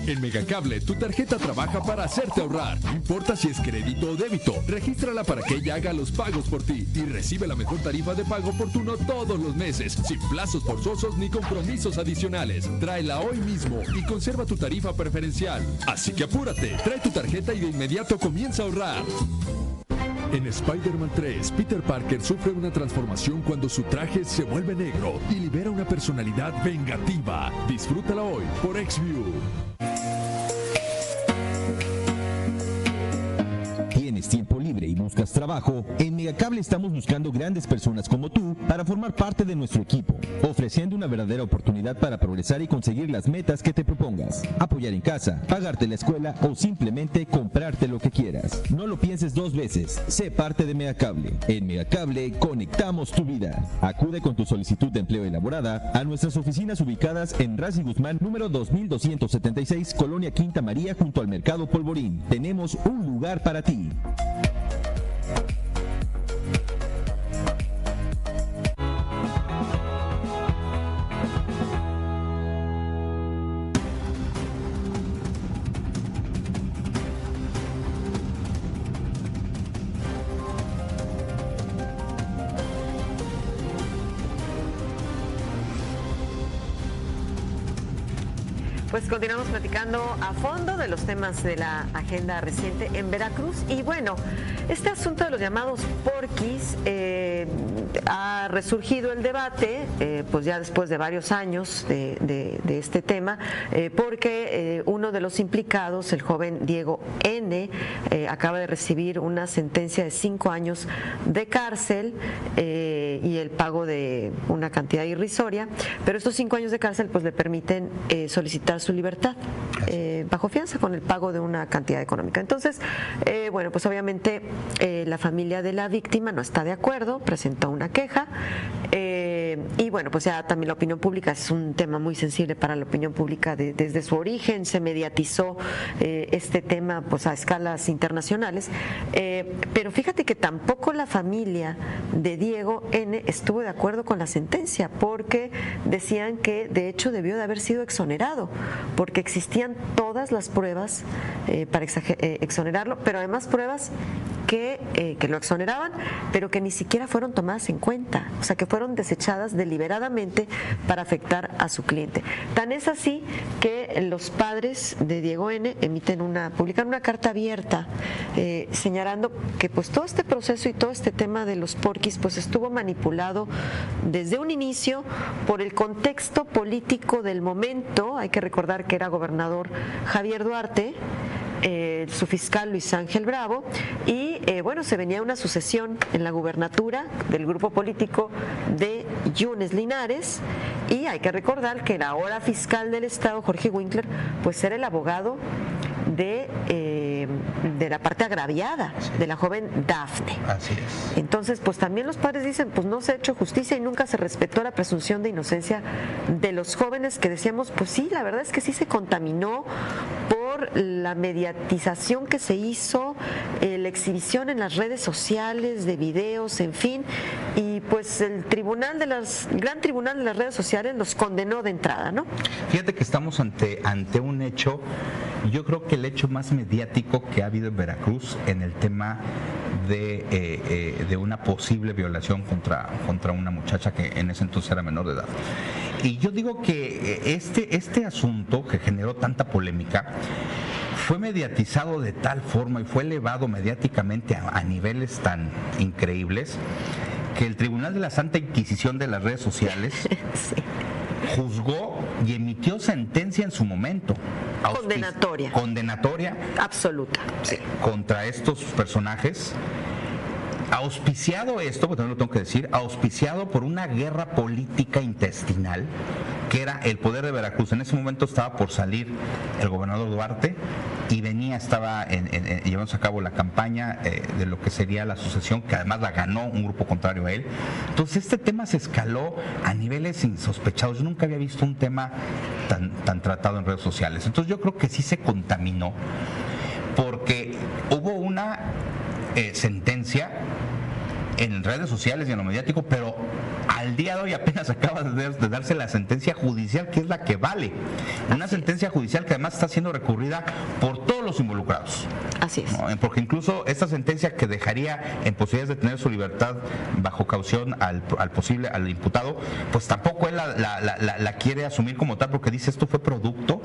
[SPEAKER 3] En Megacable, tu tarjeta trabaja para hacerte ahorrar. No importa si es crédito o débito. Regístrala para que ella haga los pagos por ti y recibe la mejor tarifa de pago oportuno todos los meses, sin plazos forzosos ni compromisos adicionales. Tráela hoy mismo y conserva tu tarifa preferencial. Así que apúrate, trae tu tarjeta y de inmediato comienza a ahorrar. En Spider-Man 3, Peter Parker sufre una transformación cuando su traje se vuelve negro y libera una personalidad vengativa. Disfrútala hoy por XView.
[SPEAKER 15] ¿Tienes tiempo libre y buscas trabajo? En Megacable estamos buscando grandes personas como tú para formar parte de nuestro equipo, ofreciendo una verdadera oportunidad para progresar y conseguir las metas que te propongas. Apoyar en casa, pagarte la escuela o simplemente comprarte lo que quieras. No lo pienses dos veces. Sé parte de Megacable. En Megacable conectamos tu vida. Acude con tu solicitud de empleo elaborada a nuestras oficinas ubicadas en Razi Guzmán, número 2276, Colonia Quinta María, junto al Mercado Polvorín. Tenemos un lugar para ti.
[SPEAKER 1] Pues continuamos platicando a fondo de los temas de la agenda reciente en Veracruz. Y bueno, este asunto de los llamados porquis ha resurgido el debate, pues ya después de varios años de este tema, porque uno de los implicados, el joven Diego N., acaba de recibir una sentencia de 5 años de cárcel y el pago de una cantidad irrisoria, pero estos 5 años de cárcel pues le permiten solicitar su libertad bajo fianza con el pago de una cantidad económica. Entonces, bueno, pues obviamente la familia de la víctima no está de acuerdo, presentó una queja y bueno, pues ya también la opinión pública es un tema muy sensible para la opinión pública desde su origen, se mediatizó este tema pues a escalas internacionales, pero fíjate que tampoco la familia de Diego N. estuvo de acuerdo con la sentencia, porque decían que de hecho debió de haber sido exonerado, porque existían todas las pruebas para exonerarlo, pero además pruebas que lo exoneraban, pero que ni siquiera fueron tomadas en cuenta, o sea, que fueron desechadas deliberadamente para afectar a su cliente. Tan es así que los padres de Diego N. publican una carta abierta señalando que pues todo este proceso y todo este tema de los porquis pues estuvo manipulado desde un inicio por el contexto político del momento. Hay que recordar que era gobernador Javier Duarte, su fiscal Luis Ángel Bravo, y bueno, se venía una sucesión en la gubernatura del grupo político de Yunes Linares, y hay que recordar que el ahora fiscal del estado, Jorge Winkler, pues era el abogado de la parte agraviada, de la joven Dafne.
[SPEAKER 2] Así es.
[SPEAKER 1] Entonces, pues también los padres dicen, pues no se ha hecho justicia y nunca se respetó la presunción de inocencia de los jóvenes, que decíamos, pues sí, la verdad es que sí se contaminó por la mediatización que se hizo, la exhibición en las redes sociales de videos, en fin, y pues el Gran Tribunal de las Redes Sociales los condenó de entrada, ¿no?
[SPEAKER 2] Fíjate que estamos ante un hecho, yo creo que el hecho más mediático que ha habido en Veracruz en el tema de una posible violación contra una muchacha que en ese entonces era menor de edad. Y yo digo que este asunto que generó tanta polémica fue mediatizado de tal forma y fue elevado mediáticamente a niveles tan increíbles que el Tribunal de la Santa Inquisición de las redes sociales sí. Juzgó y emitió sentencia en su momento. Condenatoria.
[SPEAKER 1] Absoluta. Sí.
[SPEAKER 2] Contra estos personajes. Auspiciado esto, porque también lo tengo que decir, auspiciado por una guerra política intestinal, que era el poder de Veracruz. En ese momento estaba por salir el gobernador Duarte y estaba llevándose a cabo la campaña de lo que sería la sucesión, que además la ganó un grupo contrario a él. Entonces este tema se escaló a niveles insospechados. Yo nunca había visto un tema tan tratado en redes sociales. Entonces yo creo que sí se contaminó, porque hubo una sentencia en redes sociales y en lo mediático, pero al día de hoy apenas acaba de darse la sentencia judicial, que es la que vale. Una sentencia judicial que además está siendo recurrida por todos los involucrados.
[SPEAKER 1] Así es.
[SPEAKER 2] ¿No? Porque incluso esta sentencia que dejaría en posibilidades de tener su libertad bajo caución al imputado, pues tampoco él la quiere asumir como tal, porque dice esto fue producto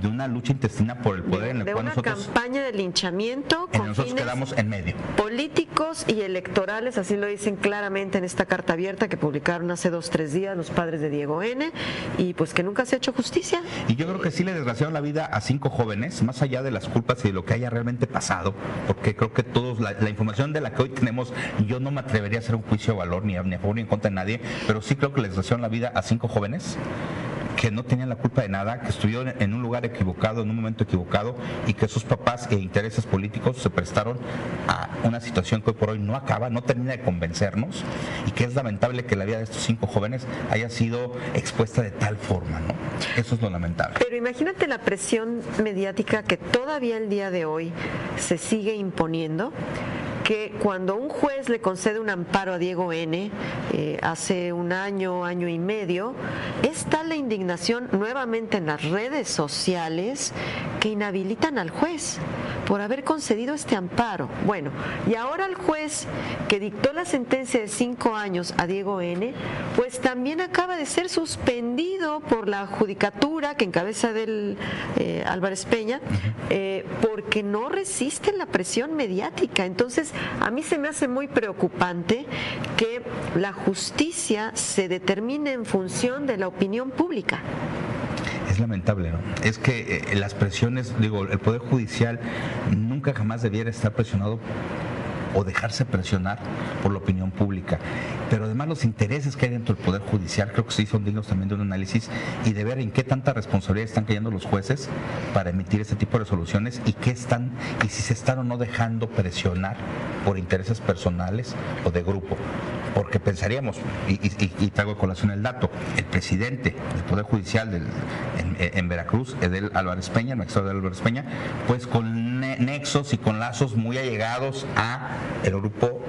[SPEAKER 2] de una lucha intestina por el poder en el cual nosotros...
[SPEAKER 1] De una campaña de linchamiento con
[SPEAKER 2] nosotros
[SPEAKER 1] fines
[SPEAKER 2] quedamos en medio.
[SPEAKER 1] Políticos y electorales, así lo dicen claramente en esta carta abierta que publicaron hace 2-3 días los padres de Diego N., y pues que nunca se ha hecho justicia.
[SPEAKER 2] Y yo creo que sí le desgraciaron la vida a 5 jóvenes, más allá de las culpas y de lo que haya realmente pasado, porque creo que todos, la información de la que hoy tenemos, yo no me atrevería a hacer un juicio de valor ni a favor ni en contra de nadie, pero sí creo que le desgraciaron la vida a 5 jóvenes que no tenían la culpa de nada, que estuvieron en un lugar equivocado, en un momento equivocado, y que sus papás e intereses políticos se prestaron a una situación que hoy por hoy no acaba, no termina de convencernos, y que es lamentable que la vida de estos 5 jóvenes haya sido expuesta de tal forma, ¿no? Eso es lo lamentable.
[SPEAKER 1] Pero imagínate la presión mediática que todavía el día de hoy se sigue imponiendo, que cuando un juez le concede un amparo a Diego N. Hace un año y medio, es tal la indignación nuevamente en las redes sociales que inhabilitan al juez, por haber concedido este amparo. Bueno, y ahora el juez que dictó la sentencia de 5 años a Diego N., pues también acaba de ser suspendido por la judicatura que encabeza del Álvarez Peña, porque no resisten la presión mediática. Entonces, a mí se me hace muy preocupante que la justicia se determine en función de la opinión pública.
[SPEAKER 2] Es lamentable, ¿no? Es que las presiones, el Poder Judicial nunca jamás debiera estar presionado o dejarse presionar por la opinión pública. Pero además los intereses que hay dentro del Poder Judicial creo que sí son dignos también de un análisis y de ver en qué tanta responsabilidad están cayendo los jueces para emitir este tipo de resoluciones y si se están o no dejando presionar por intereses personales o de grupo. Porque pensaríamos, y traigo a colación el dato, el presidente del Poder Judicial en Veracruz, Edel Álvarez Peña, el magistrado Edel Álvarez Peña, pues con nexos y con lazos muy allegados a el grupo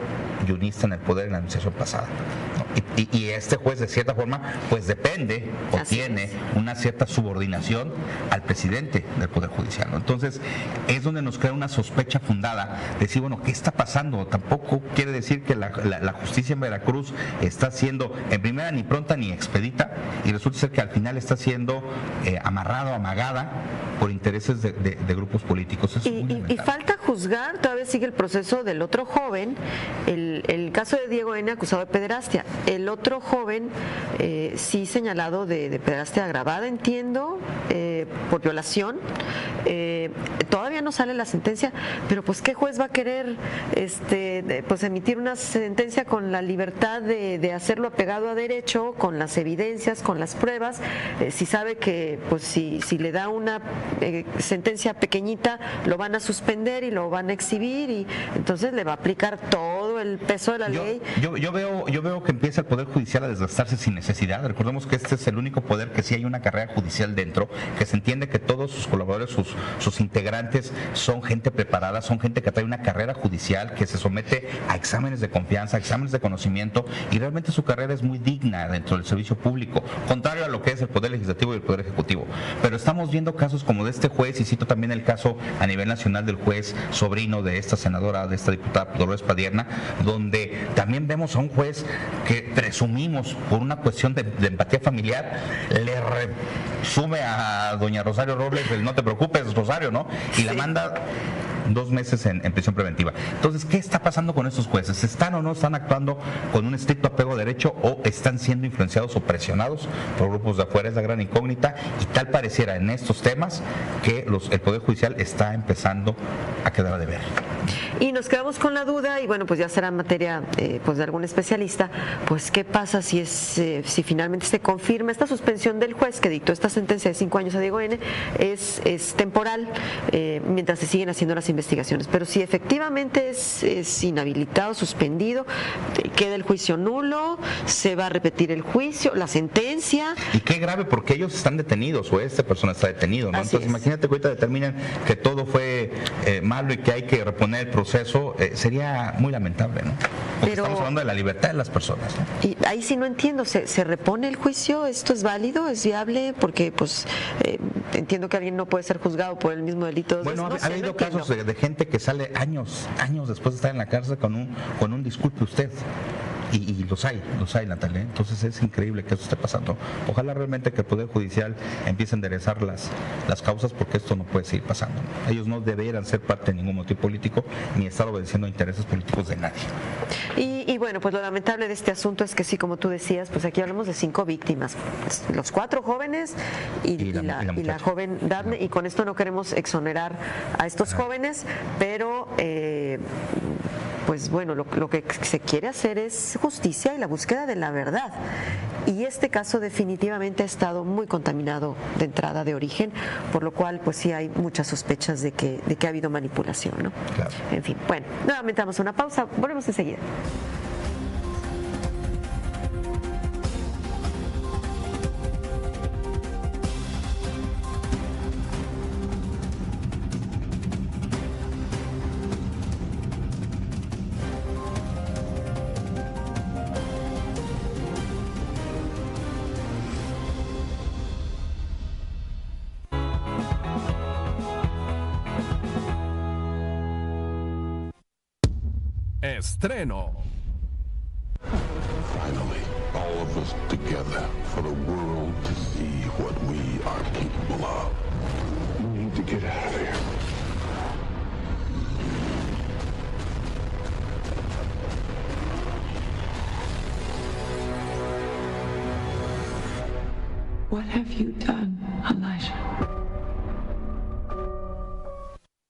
[SPEAKER 2] yunista en el poder en la administración pasada. Y este juez, de cierta forma, pues depende o tiene una cierta subordinación al presidente del Poder Judicial, ¿no? Entonces, es donde nos crea una sospecha fundada de decir, bueno, ¿qué está pasando? Tampoco quiere decir que la justicia en Veracruz está siendo, en primera, ni pronta ni expedita, y resulta ser que al final está siendo amarrada o amagada por intereses de grupos políticos.
[SPEAKER 1] Y falta juzgar, todavía sigue el proceso del otro joven, el caso de Diego N., acusado de pederastia. El otro joven, sí señalado de pederastia agravada, entiendo, por violación. Todavía no sale la sentencia, pero pues ¿qué juez va a querer pues emitir una sentencia con la libertad de hacerlo apegado a derecho, con las evidencias, con las pruebas, si sabe que pues si le da una sentencia pequeñita lo van a suspender y lo van a exhibir, y entonces le va a aplicar todo el peso de la ley?
[SPEAKER 2] Yo veo que empieza el Poder Judicial a desgastarse sin necesidad. Recordemos que este es el único poder que sí hay una carrera judicial dentro, que se entiende que todos sus colaboradores, sus integrantes son gente preparada, son gente que trae una carrera judicial, que se somete a exámenes de confianza, a exámenes de conocimiento, y realmente su carrera es muy digna dentro del servicio público, contrario a lo que es el Poder Legislativo y el Poder Ejecutivo. Pero estamos viendo casos como de este juez, y cito también el caso a nivel nacional del juez sobrino de esta senadora, de esta diputada Dolores Padierna, donde también vemos a un juez que presumimos por una cuestión de empatía familiar le resume a doña Rosario Robles el no te preocupes, Rosario, ¿no? Y la manda 2 meses en prisión preventiva. Entonces, ¿qué está pasando con estos jueces? ¿Están o no están actuando con un estricto apego a derecho o están siendo influenciados o presionados por grupos de afuera? Es la gran incógnita, y tal pareciera en estos temas que el Poder Judicial está empezando a quedar a deber.
[SPEAKER 1] Y nos quedamos con la duda, y bueno, pues ya será materia pues de algún especialista, pues qué pasa si finalmente se confirma esta suspensión del juez que dictó esta sentencia de 5 años a Diego N. es temporal, mientras se siguen haciendo las investigaciones, pero si efectivamente es inhabilitado, suspendido, queda el juicio nulo, se va a repetir el juicio, la sentencia.
[SPEAKER 2] Y qué grave, porque ellos están detenidos, o esta persona está detenido, ¿no? Entonces imagínate que ahorita determinan que todo fue malo y que hay que reponer el proceso, sería muy lamentable, ¿no? Porque estamos hablando de la libertad de las personas, ¿no?
[SPEAKER 1] Y ahí sí no entiendo, ¿se repone el juicio? ¿Esto es válido? ¿Es viable? Porque pues entiendo que alguien no puede ser juzgado por el mismo delito.
[SPEAKER 2] Bueno, ha habido casos de gente que sale años después de estar en la cárcel con un disculpe usted. Y los hay, Natalia. Entonces es increíble que eso esté pasando. Ojalá realmente que el Poder Judicial empiece a enderezar las causas, porque esto no puede seguir pasando. Ellos no deberían ser parte de ningún motivo político ni estar obedeciendo a intereses políticos de nadie.
[SPEAKER 1] Y bueno, pues lo lamentable de este asunto es que sí, como tú decías, pues aquí hablamos de 5 víctimas, pues los 4 jóvenes y la joven Dafne, y con esto no queremos exonerar a estos jóvenes, pero pues bueno, lo que se quiere hacer es justicia y la búsqueda de la verdad. Y este caso definitivamente ha estado muy contaminado de entrada, de origen, por lo cual pues sí hay muchas sospechas de que ha habido manipulación, ¿no? Claro. En fin, bueno, nuevamente vamos a una pausa, volvemos enseguida.
[SPEAKER 3] Estreno.
[SPEAKER 10] Finally, all of us together for the world to see what we are capable of. We need to get out of here.
[SPEAKER 16] What have you done, Elijah?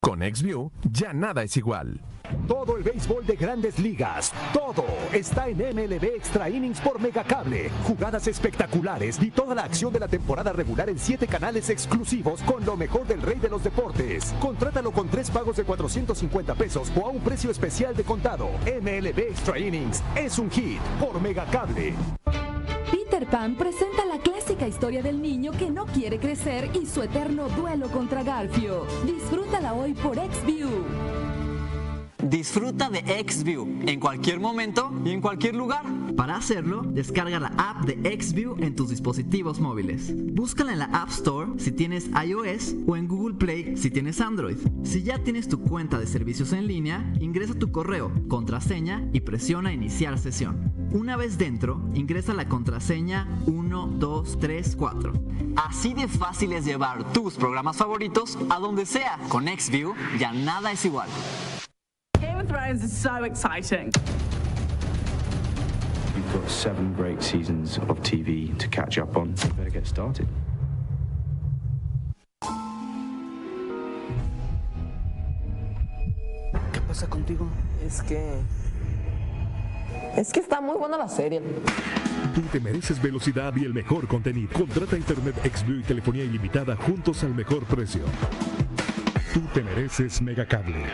[SPEAKER 3] Con XView ya nada es igual.
[SPEAKER 17] Todo el béisbol de Grandes Ligas, todo está en MLB Extra Innings por Megacable. Jugadas espectaculares y toda la acción de la temporada regular en 7 canales exclusivos con lo mejor del rey de los deportes. Contrátalo con 3 pagos de $450 o a un precio especial de contado. MLB Extra Innings es un hit por Megacable.
[SPEAKER 18] Peter Pan presenta la clásica historia del niño que no quiere crecer y su eterno duelo contra Garfio. Disfrútala hoy por XView.
[SPEAKER 5] Disfruta de XView en cualquier momento y en cualquier lugar.
[SPEAKER 6] Para hacerlo, descarga la app de XView en tus dispositivos móviles. Búscala en la App Store si tienes iOS o en Google Play si tienes Android. Si ya tienes tu cuenta de servicios en línea, ingresa tu correo, contraseña y presiona Iniciar sesión. Una vez dentro, ingresa la contraseña 1234. Así de fácil es llevar tus programas favoritos a donde sea. Con XView ya nada es igual.
[SPEAKER 19] Game of Thrones is so exciting.
[SPEAKER 13] You've got 7 great seasons of TV to catch up on. You better get started.
[SPEAKER 14] ¿Qué pasa contigo? Es que está muy buena la serie.
[SPEAKER 3] Tú te mereces velocidad y el mejor contenido. Contrata Internet XView y telefonía ilimitada juntos al mejor precio. Tú te mereces Megacable.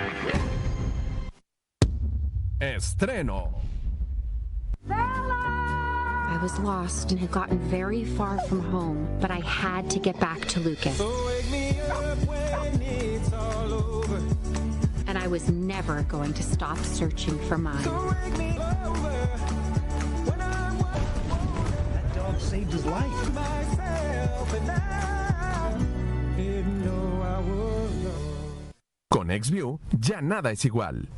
[SPEAKER 3] Estreno.
[SPEAKER 20] I was lost and had gotten very far from home, but I had to get back to Lucas. And I was never going to stop searching for mine.
[SPEAKER 12] That dog saved his life.
[SPEAKER 3] Con XView ya nada es igual.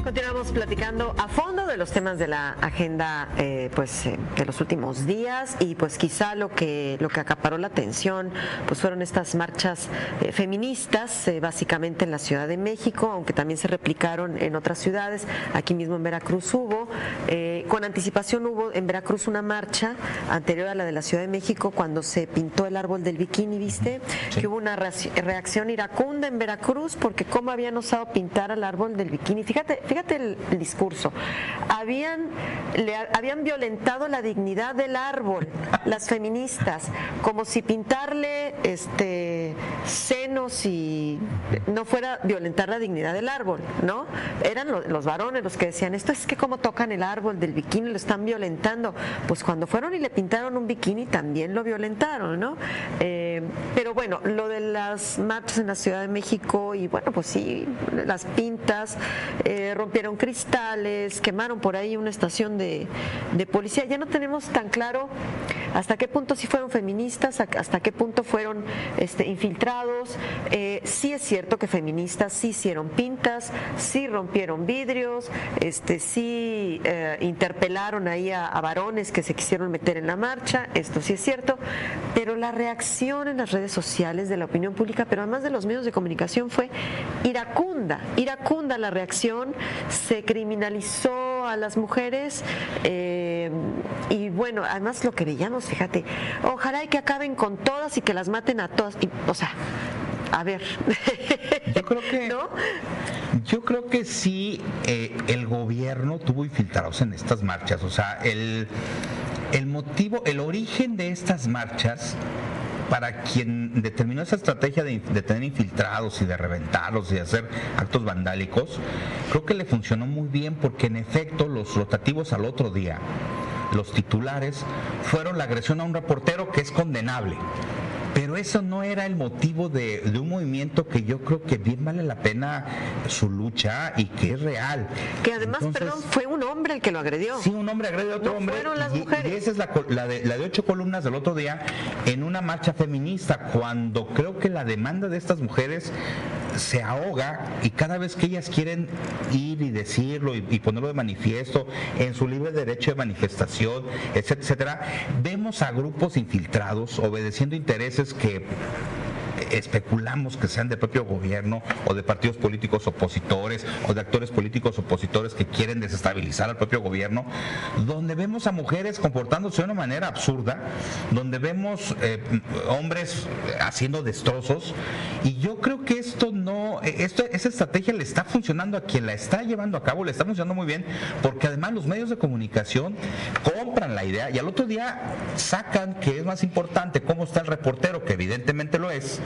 [SPEAKER 1] Continuamos platicando a fondo de los temas de la agenda de los últimos días y pues quizá lo que acaparó la atención pues fueron estas marchas feministas básicamente en la Ciudad de México, aunque también se replicaron en otras ciudades. Aquí mismo en Veracruz hubo, con anticipación hubo en Veracruz una marcha anterior a la de la Ciudad de México cuando se pintó el árbol del bikini, ¿viste? Sí. Que hubo una reacción iracunda en Veracruz porque cómo habían osado pintar al árbol del bikini. Fíjate el discurso. Habían violentado la dignidad del árbol, las feministas, como si pintarle senos y no fuera violentar la dignidad del árbol, ¿no? Eran los varones los que decían, esto es que como tocan el árbol del bikini, lo están violentando. Pues cuando fueron y le pintaron un bikini también lo violentaron, ¿no? Pero bueno, lo de las marchas en la Ciudad de México y bueno, pues sí, las pintas, rompieron cristales, quemaron por ahí una estación de policía. Ya no tenemos tan claro hasta qué punto sí fueron feministas, hasta qué punto fueron infiltrados. Sí es cierto que feministas sí hicieron pintas, sí rompieron vidrios, sí interpelaron ahí a varones que se quisieron meter en la marcha, esto sí es cierto, pero la reacción en las redes sociales de la opinión pública, pero además de los medios de comunicación, fue iracunda la reacción. Se criminalizó a las mujeres y bueno, además lo que veíamos, fíjate, ojalá y que acaben con todas y que las maten a todas, o sea, a ver.
[SPEAKER 2] Yo creo que
[SPEAKER 1] ¿no?
[SPEAKER 2] Yo creo que sí, el gobierno tuvo infiltrados en estas marchas, o sea, el motivo, el origen de estas marchas, para quien determinó esa estrategia de tener infiltrados y de reventarlos y de hacer actos vandálicos, creo que le funcionó muy bien porque en efecto los rotativos al otro día los titulares fueron la agresión a un reportero, que es condenable. Pero eso no era el motivo de un movimiento que yo creo que bien vale la pena su lucha y que es real.
[SPEAKER 1] Que además, perdón, fue un hombre el que lo agredió.
[SPEAKER 2] Sí, un hombre agredió a otro hombre.
[SPEAKER 1] Fueron las mujeres.
[SPEAKER 2] Y esa es la de 8 columnas del otro día en una marcha feminista, cuando creo que la demanda de estas mujeres se ahoga y cada vez que ellas quieren ir y decirlo y ponerlo de manifiesto en su libre derecho de manifestación, etcétera, etcétera, vemos a grupos infiltrados obedeciendo intereses que especulamos que sean del propio gobierno o de partidos políticos opositores o de actores políticos opositores que quieren desestabilizar al propio gobierno, donde vemos a mujeres comportándose de una manera absurda, donde vemos hombres haciendo destrozos, y yo creo que esa estrategia le está funcionando a quien la está llevando a cabo, le está funcionando muy bien, porque además los medios de comunicación compran la idea y al otro día sacan que es más importante cómo está el reportero, que evidentemente lo es,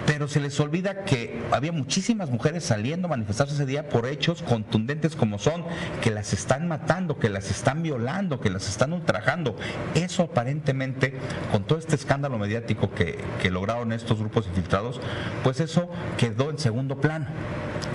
[SPEAKER 2] pero se les olvida que había muchísimas mujeres saliendo a manifestarse ese día por hechos contundentes como son que las están matando, que las están violando, que las están ultrajando. Eso aparentemente, con todo este escándalo mediático que lograron estos grupos infiltrados, pues eso quedó en segundo plano,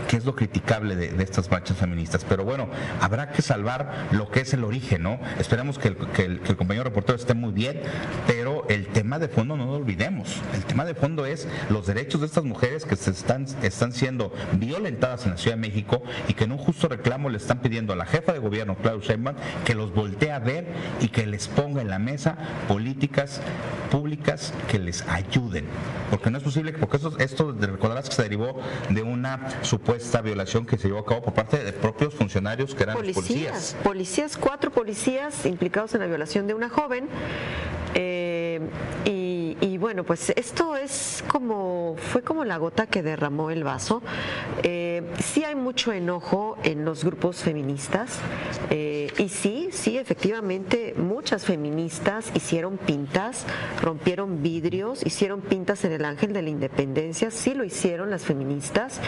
[SPEAKER 2] que es lo criticable de estas marchas feministas. Pero bueno, habrá que salvar lo que es el origen, ¿no? Esperemos que el compañero reportero esté muy bien, pero el tema de fondo no lo olvidemos. El tema de fondo es los derechos de estas mujeres que están siendo violentadas en la Ciudad de México y que en un justo reclamo le están pidiendo a la jefa de gobierno, Claudia Sheinbaum, que los voltee a ver y que les ponga en la mesa políticas públicas que les ayuden. Porque no es posible, porque esto recordarás que se derivó de una supuesta violación que se llevó a cabo por parte de propios funcionarios que eran policías.
[SPEAKER 1] 4 policías implicados en la violación de una joven. Y bueno, pues esto fue como la gota que derramó el vaso. Sí hay mucho enojo en los grupos feministas y sí, efectivamente muchas feministas hicieron pintas, rompieron vidrios, hicieron pintas en el Ángel de la Independencia, sí lo hicieron las feministas,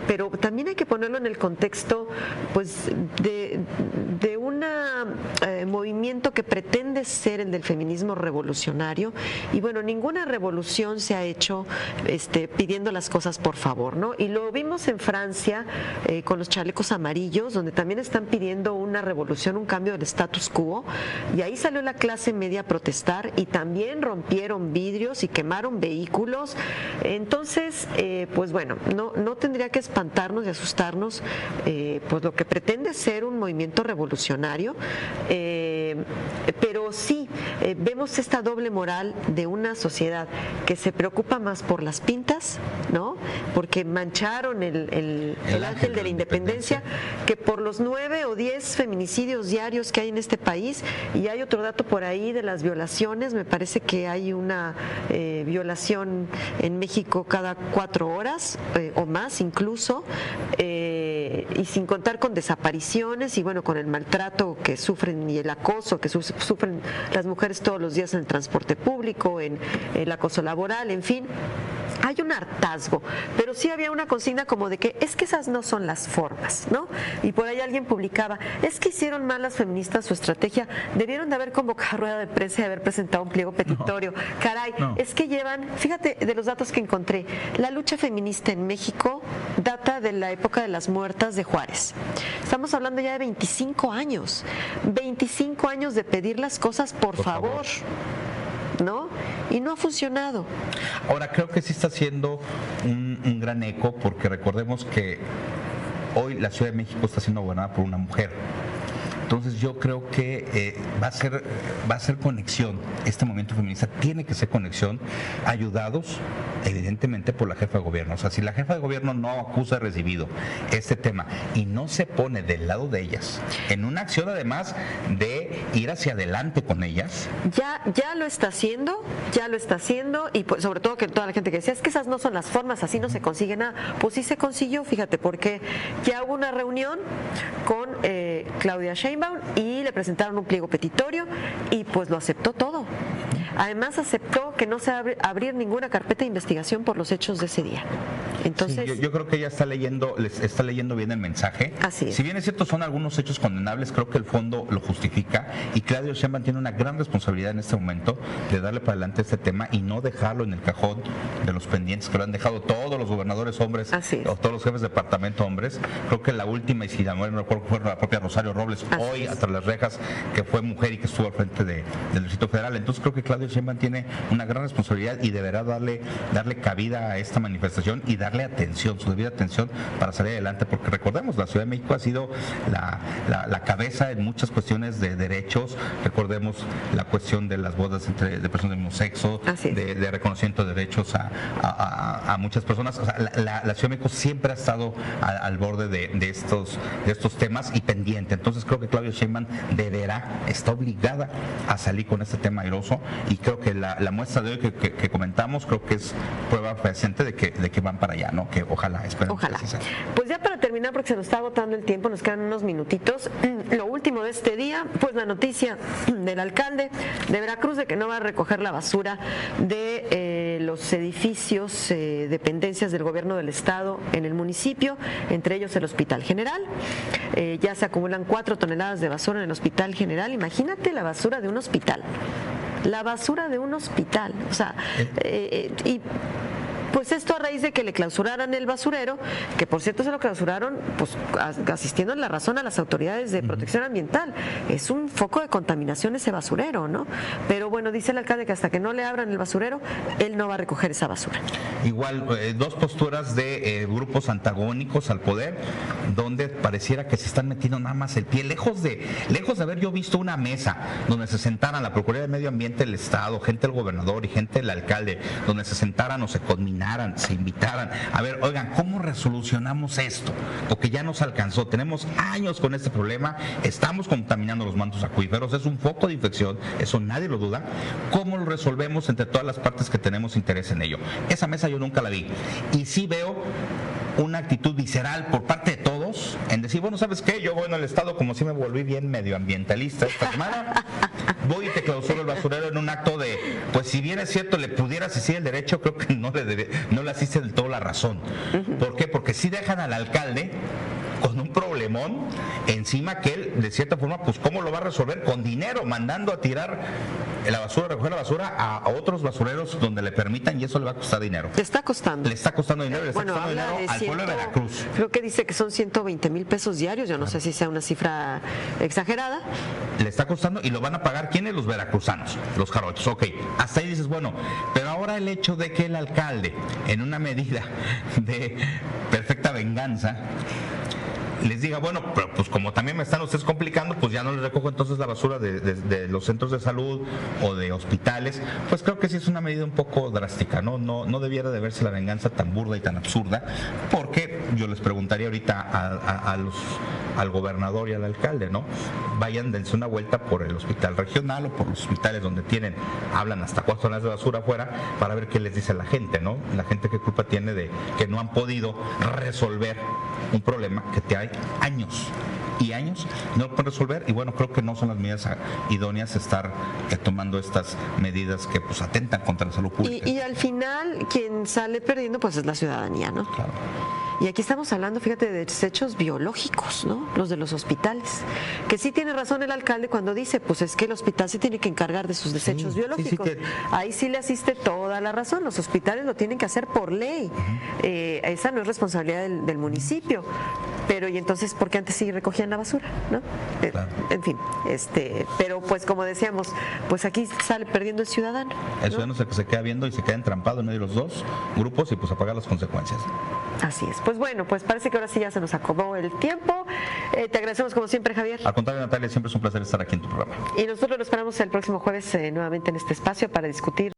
[SPEAKER 1] pero también hay que ponerlo en el contexto pues de un movimiento que pretende ser el del feminismo revolucionario, y bueno, ninguna revolución se ha hecho pidiendo las cosas por favor, ¿no? Y lo vimos en Francia con los chalecos amarillos, donde también están pidiendo una revolución, un cambio del status quo, y ahí salió la clase media a protestar y también rompieron vidrios y quemaron vehículos. Entonces, pues bueno, no tendría que espantarnos y asustarnos pues lo que pretende ser un movimiento revolucionario, pero sí vemos esta doble moral de una sociedad que se preocupa más por las pintas, ¿no? Porque mancharon el Ángel de la Independencia, que por los 9 o 10 feminicidios diarios que hay en este país. Y hay otro dato por ahí de las violaciones, me parece que hay una violación en México cada 4 horas o más incluso, y sin contar con desapariciones y bueno, con el maltrato que sufren y el acoso que sufren las mujeres todos los días en el transporte público, en el acoso laboral, en fin. Hay un hartazgo, pero sí había una consigna como de que es que esas no son las formas, ¿no? Y por ahí alguien publicaba, es que hicieron mal las feministas su estrategia, debieron de haber convocado rueda de prensa y haber presentado un pliego petitorio. Caray, es que llevan, fíjate de los datos que encontré, la lucha feminista en México data de la época de las muertas de Juárez. Estamos hablando ya de 25 años, 25 años de pedir las cosas por favor, ¿no? Y no ha funcionado.
[SPEAKER 2] Ahora, creo que sí está haciendo un gran eco, porque recordemos que hoy la Ciudad de México está siendo gobernada por una mujer. Entonces yo creo que va a ser conexión. Este movimiento feminista tiene que ser conexión, ayudados evidentemente por la jefa de gobierno. O sea, si la jefa de gobierno no acusa de recibido este tema y no se pone del lado de ellas, en una acción además de ir hacia adelante con ellas.
[SPEAKER 1] Ya lo está haciendo, y pues, sobre todo que toda la gente que decía, es que esas no son las formas, así no se consigue nada. Pues sí se consiguió, fíjate, porque ya hubo una reunión con Claudia Sheinbaum y le presentaron un pliego petitorio y pues lo aceptó todo. Además aceptó que no se va a abrir ninguna carpeta de investigación por los hechos de ese día. Entonces,
[SPEAKER 2] sí, yo creo que ella está leyendo bien el mensaje.
[SPEAKER 1] Así es.
[SPEAKER 2] Si bien es cierto, son algunos hechos condenables, creo que el fondo lo justifica y Claudia Sheinbaum tiene una gran responsabilidad en este momento de darle para adelante este tema y no dejarlo en el cajón de los pendientes que lo han dejado todos los gobernadores hombres o todos los jefes de departamento hombres. Creo que la última, y si no me recuerdo, fue la propia Rosario Robles, hoy hasta las rejas, que fue mujer y que estuvo al frente del Distrito Federal. Entonces creo que Claudia Sheinbaum tiene una gran responsabilidad y deberá darle cabida a esta manifestación y darle atención, su debida atención para salir adelante, porque recordemos, la Ciudad de México ha sido la cabeza en muchas cuestiones de derechos. Recordemos la cuestión de las bodas de personas del mismo sexo, de reconocimiento de derechos a muchas personas. O sea, la Ciudad de México siempre ha estado al borde de estos temas y pendiente. Entonces creo que Claudia Sheinbaum está obligada a salir con este tema airoso, y creo que la muestra de hoy que comentamos, creo que es prueba fehaciente de que van para allá, ¿no? Que ojalá, esperemos que así sea.
[SPEAKER 1] Pues ya para terminar, porque se nos está agotando el tiempo, nos quedan unos minutitos. Lo último de este día, pues la noticia del alcalde de Veracruz de que no va a recoger la basura de los edificios, dependencias del gobierno del estado en el municipio, entre ellos el Hospital General. Ya se acumulan 4 toneladas de basura en el Hospital General. Imagínate la basura de un hospital. La basura de un hospital. O sea, y pues esto a raíz de que le clausuraran el basurero, que por cierto se lo clausuraron pues asistiendo en la razón a las autoridades de protección ambiental. Es un foco de contaminación ese basurero, ¿no? Pero bueno, dice el alcalde que hasta que no le abran el basurero, él no va a recoger esa basura.
[SPEAKER 2] Igual, dos posturas de grupos antagónicos al poder, donde pareciera que se están metiendo nada más el pie, lejos de haber yo visto una mesa donde se sentaran la Procuraduría de Medio Ambiente del Estado, gente del gobernador y gente del alcalde, donde se sentaran o se conminaran, se invitaran a ver, oigan, ¿cómo resolucionamos esto? Porque ya nos alcanzó, tenemos años con este problema, estamos contaminando los mantos acuíferos, es un foco de infección, eso nadie lo duda. ¿Cómo lo resolvemos entre todas las partes que tenemos interés en ello? Esa mesa yo nunca la vi, y sí veo una actitud visceral por parte de todos en decir, bueno, ¿sabes qué? Yo voy en el estado, como si me volví bien medioambientalista esta semana, voy y te clausuro el basurero en un acto de, pues si bien es cierto, le pudieras decir el derecho, creo que no le asiste del todo la razón. ¿Por qué? Porque si dejan al alcalde con un problemón encima que él, de cierta forma, pues ¿cómo lo va a resolver? Con dinero, mandando a tirar la basura, recoger la basura a otros basureros donde le permitan, y eso le va a costar dinero.
[SPEAKER 1] Le está costando.
[SPEAKER 2] Le está costando dinero, le está costando dinero al pueblo de Veracruz.
[SPEAKER 1] Creo que dice que son 120,000 pesos diarios, yo no sé si sea una cifra exagerada.
[SPEAKER 2] Le está costando y lo van a pagar ¿quiénes? Los veracruzanos, los jarochos. Ok, hasta ahí dices, bueno, pero ahora el hecho de que el alcalde, en una medida de perfecta venganza, les diga, bueno, pero pues como también me están ustedes complicando, pues ya no les recojo entonces la basura de los centros de salud o de hospitales, pues creo que sí es una medida un poco drástica, ¿no? No debiera de verse la venganza tan burda y tan absurda, porque yo les preguntaría ahorita al gobernador y al alcalde, ¿no? Vayan, dense una vuelta por el hospital regional o por los hospitales donde hablan hasta 4 toneladas de basura afuera, para ver qué les dice la gente, ¿no? La gente qué culpa tiene de que no han podido resolver un problema que te hay años y años, no lo pueden resolver, y bueno, creo que no son las medidas idóneas estar tomando estas medidas que pues atentan contra la salud pública.
[SPEAKER 1] Y al final quien sale perdiendo pues es la ciudadanía, ¿no?
[SPEAKER 2] Claro.
[SPEAKER 1] Y aquí estamos hablando, fíjate, de desechos biológicos, ¿no? Los de los hospitales. Que sí tiene razón el alcalde cuando dice, pues es que el hospital se tiene que encargar de sus desechos biológicos. Ahí sí le asiste toda la razón. Los hospitales lo tienen que hacer por ley. Esa no es responsabilidad del municipio. Pero, y entonces, ¿por qué antes sí recogían la basura? ¿No? Claro. En fin, pero pues como decíamos, pues aquí sale perdiendo el ciudadano, ¿no?
[SPEAKER 2] El ciudadano se queda viendo y se queda entrampado en medio de los dos grupos y pues a pagar las consecuencias.
[SPEAKER 1] Así es. Pues bueno, pues parece que ahora sí ya se nos acabó el tiempo. Te agradecemos como siempre, Javier.
[SPEAKER 2] Al contrario, Natalia, siempre es un placer estar aquí en tu programa.
[SPEAKER 1] Y nosotros lo esperamos el próximo jueves nuevamente en este espacio para discutir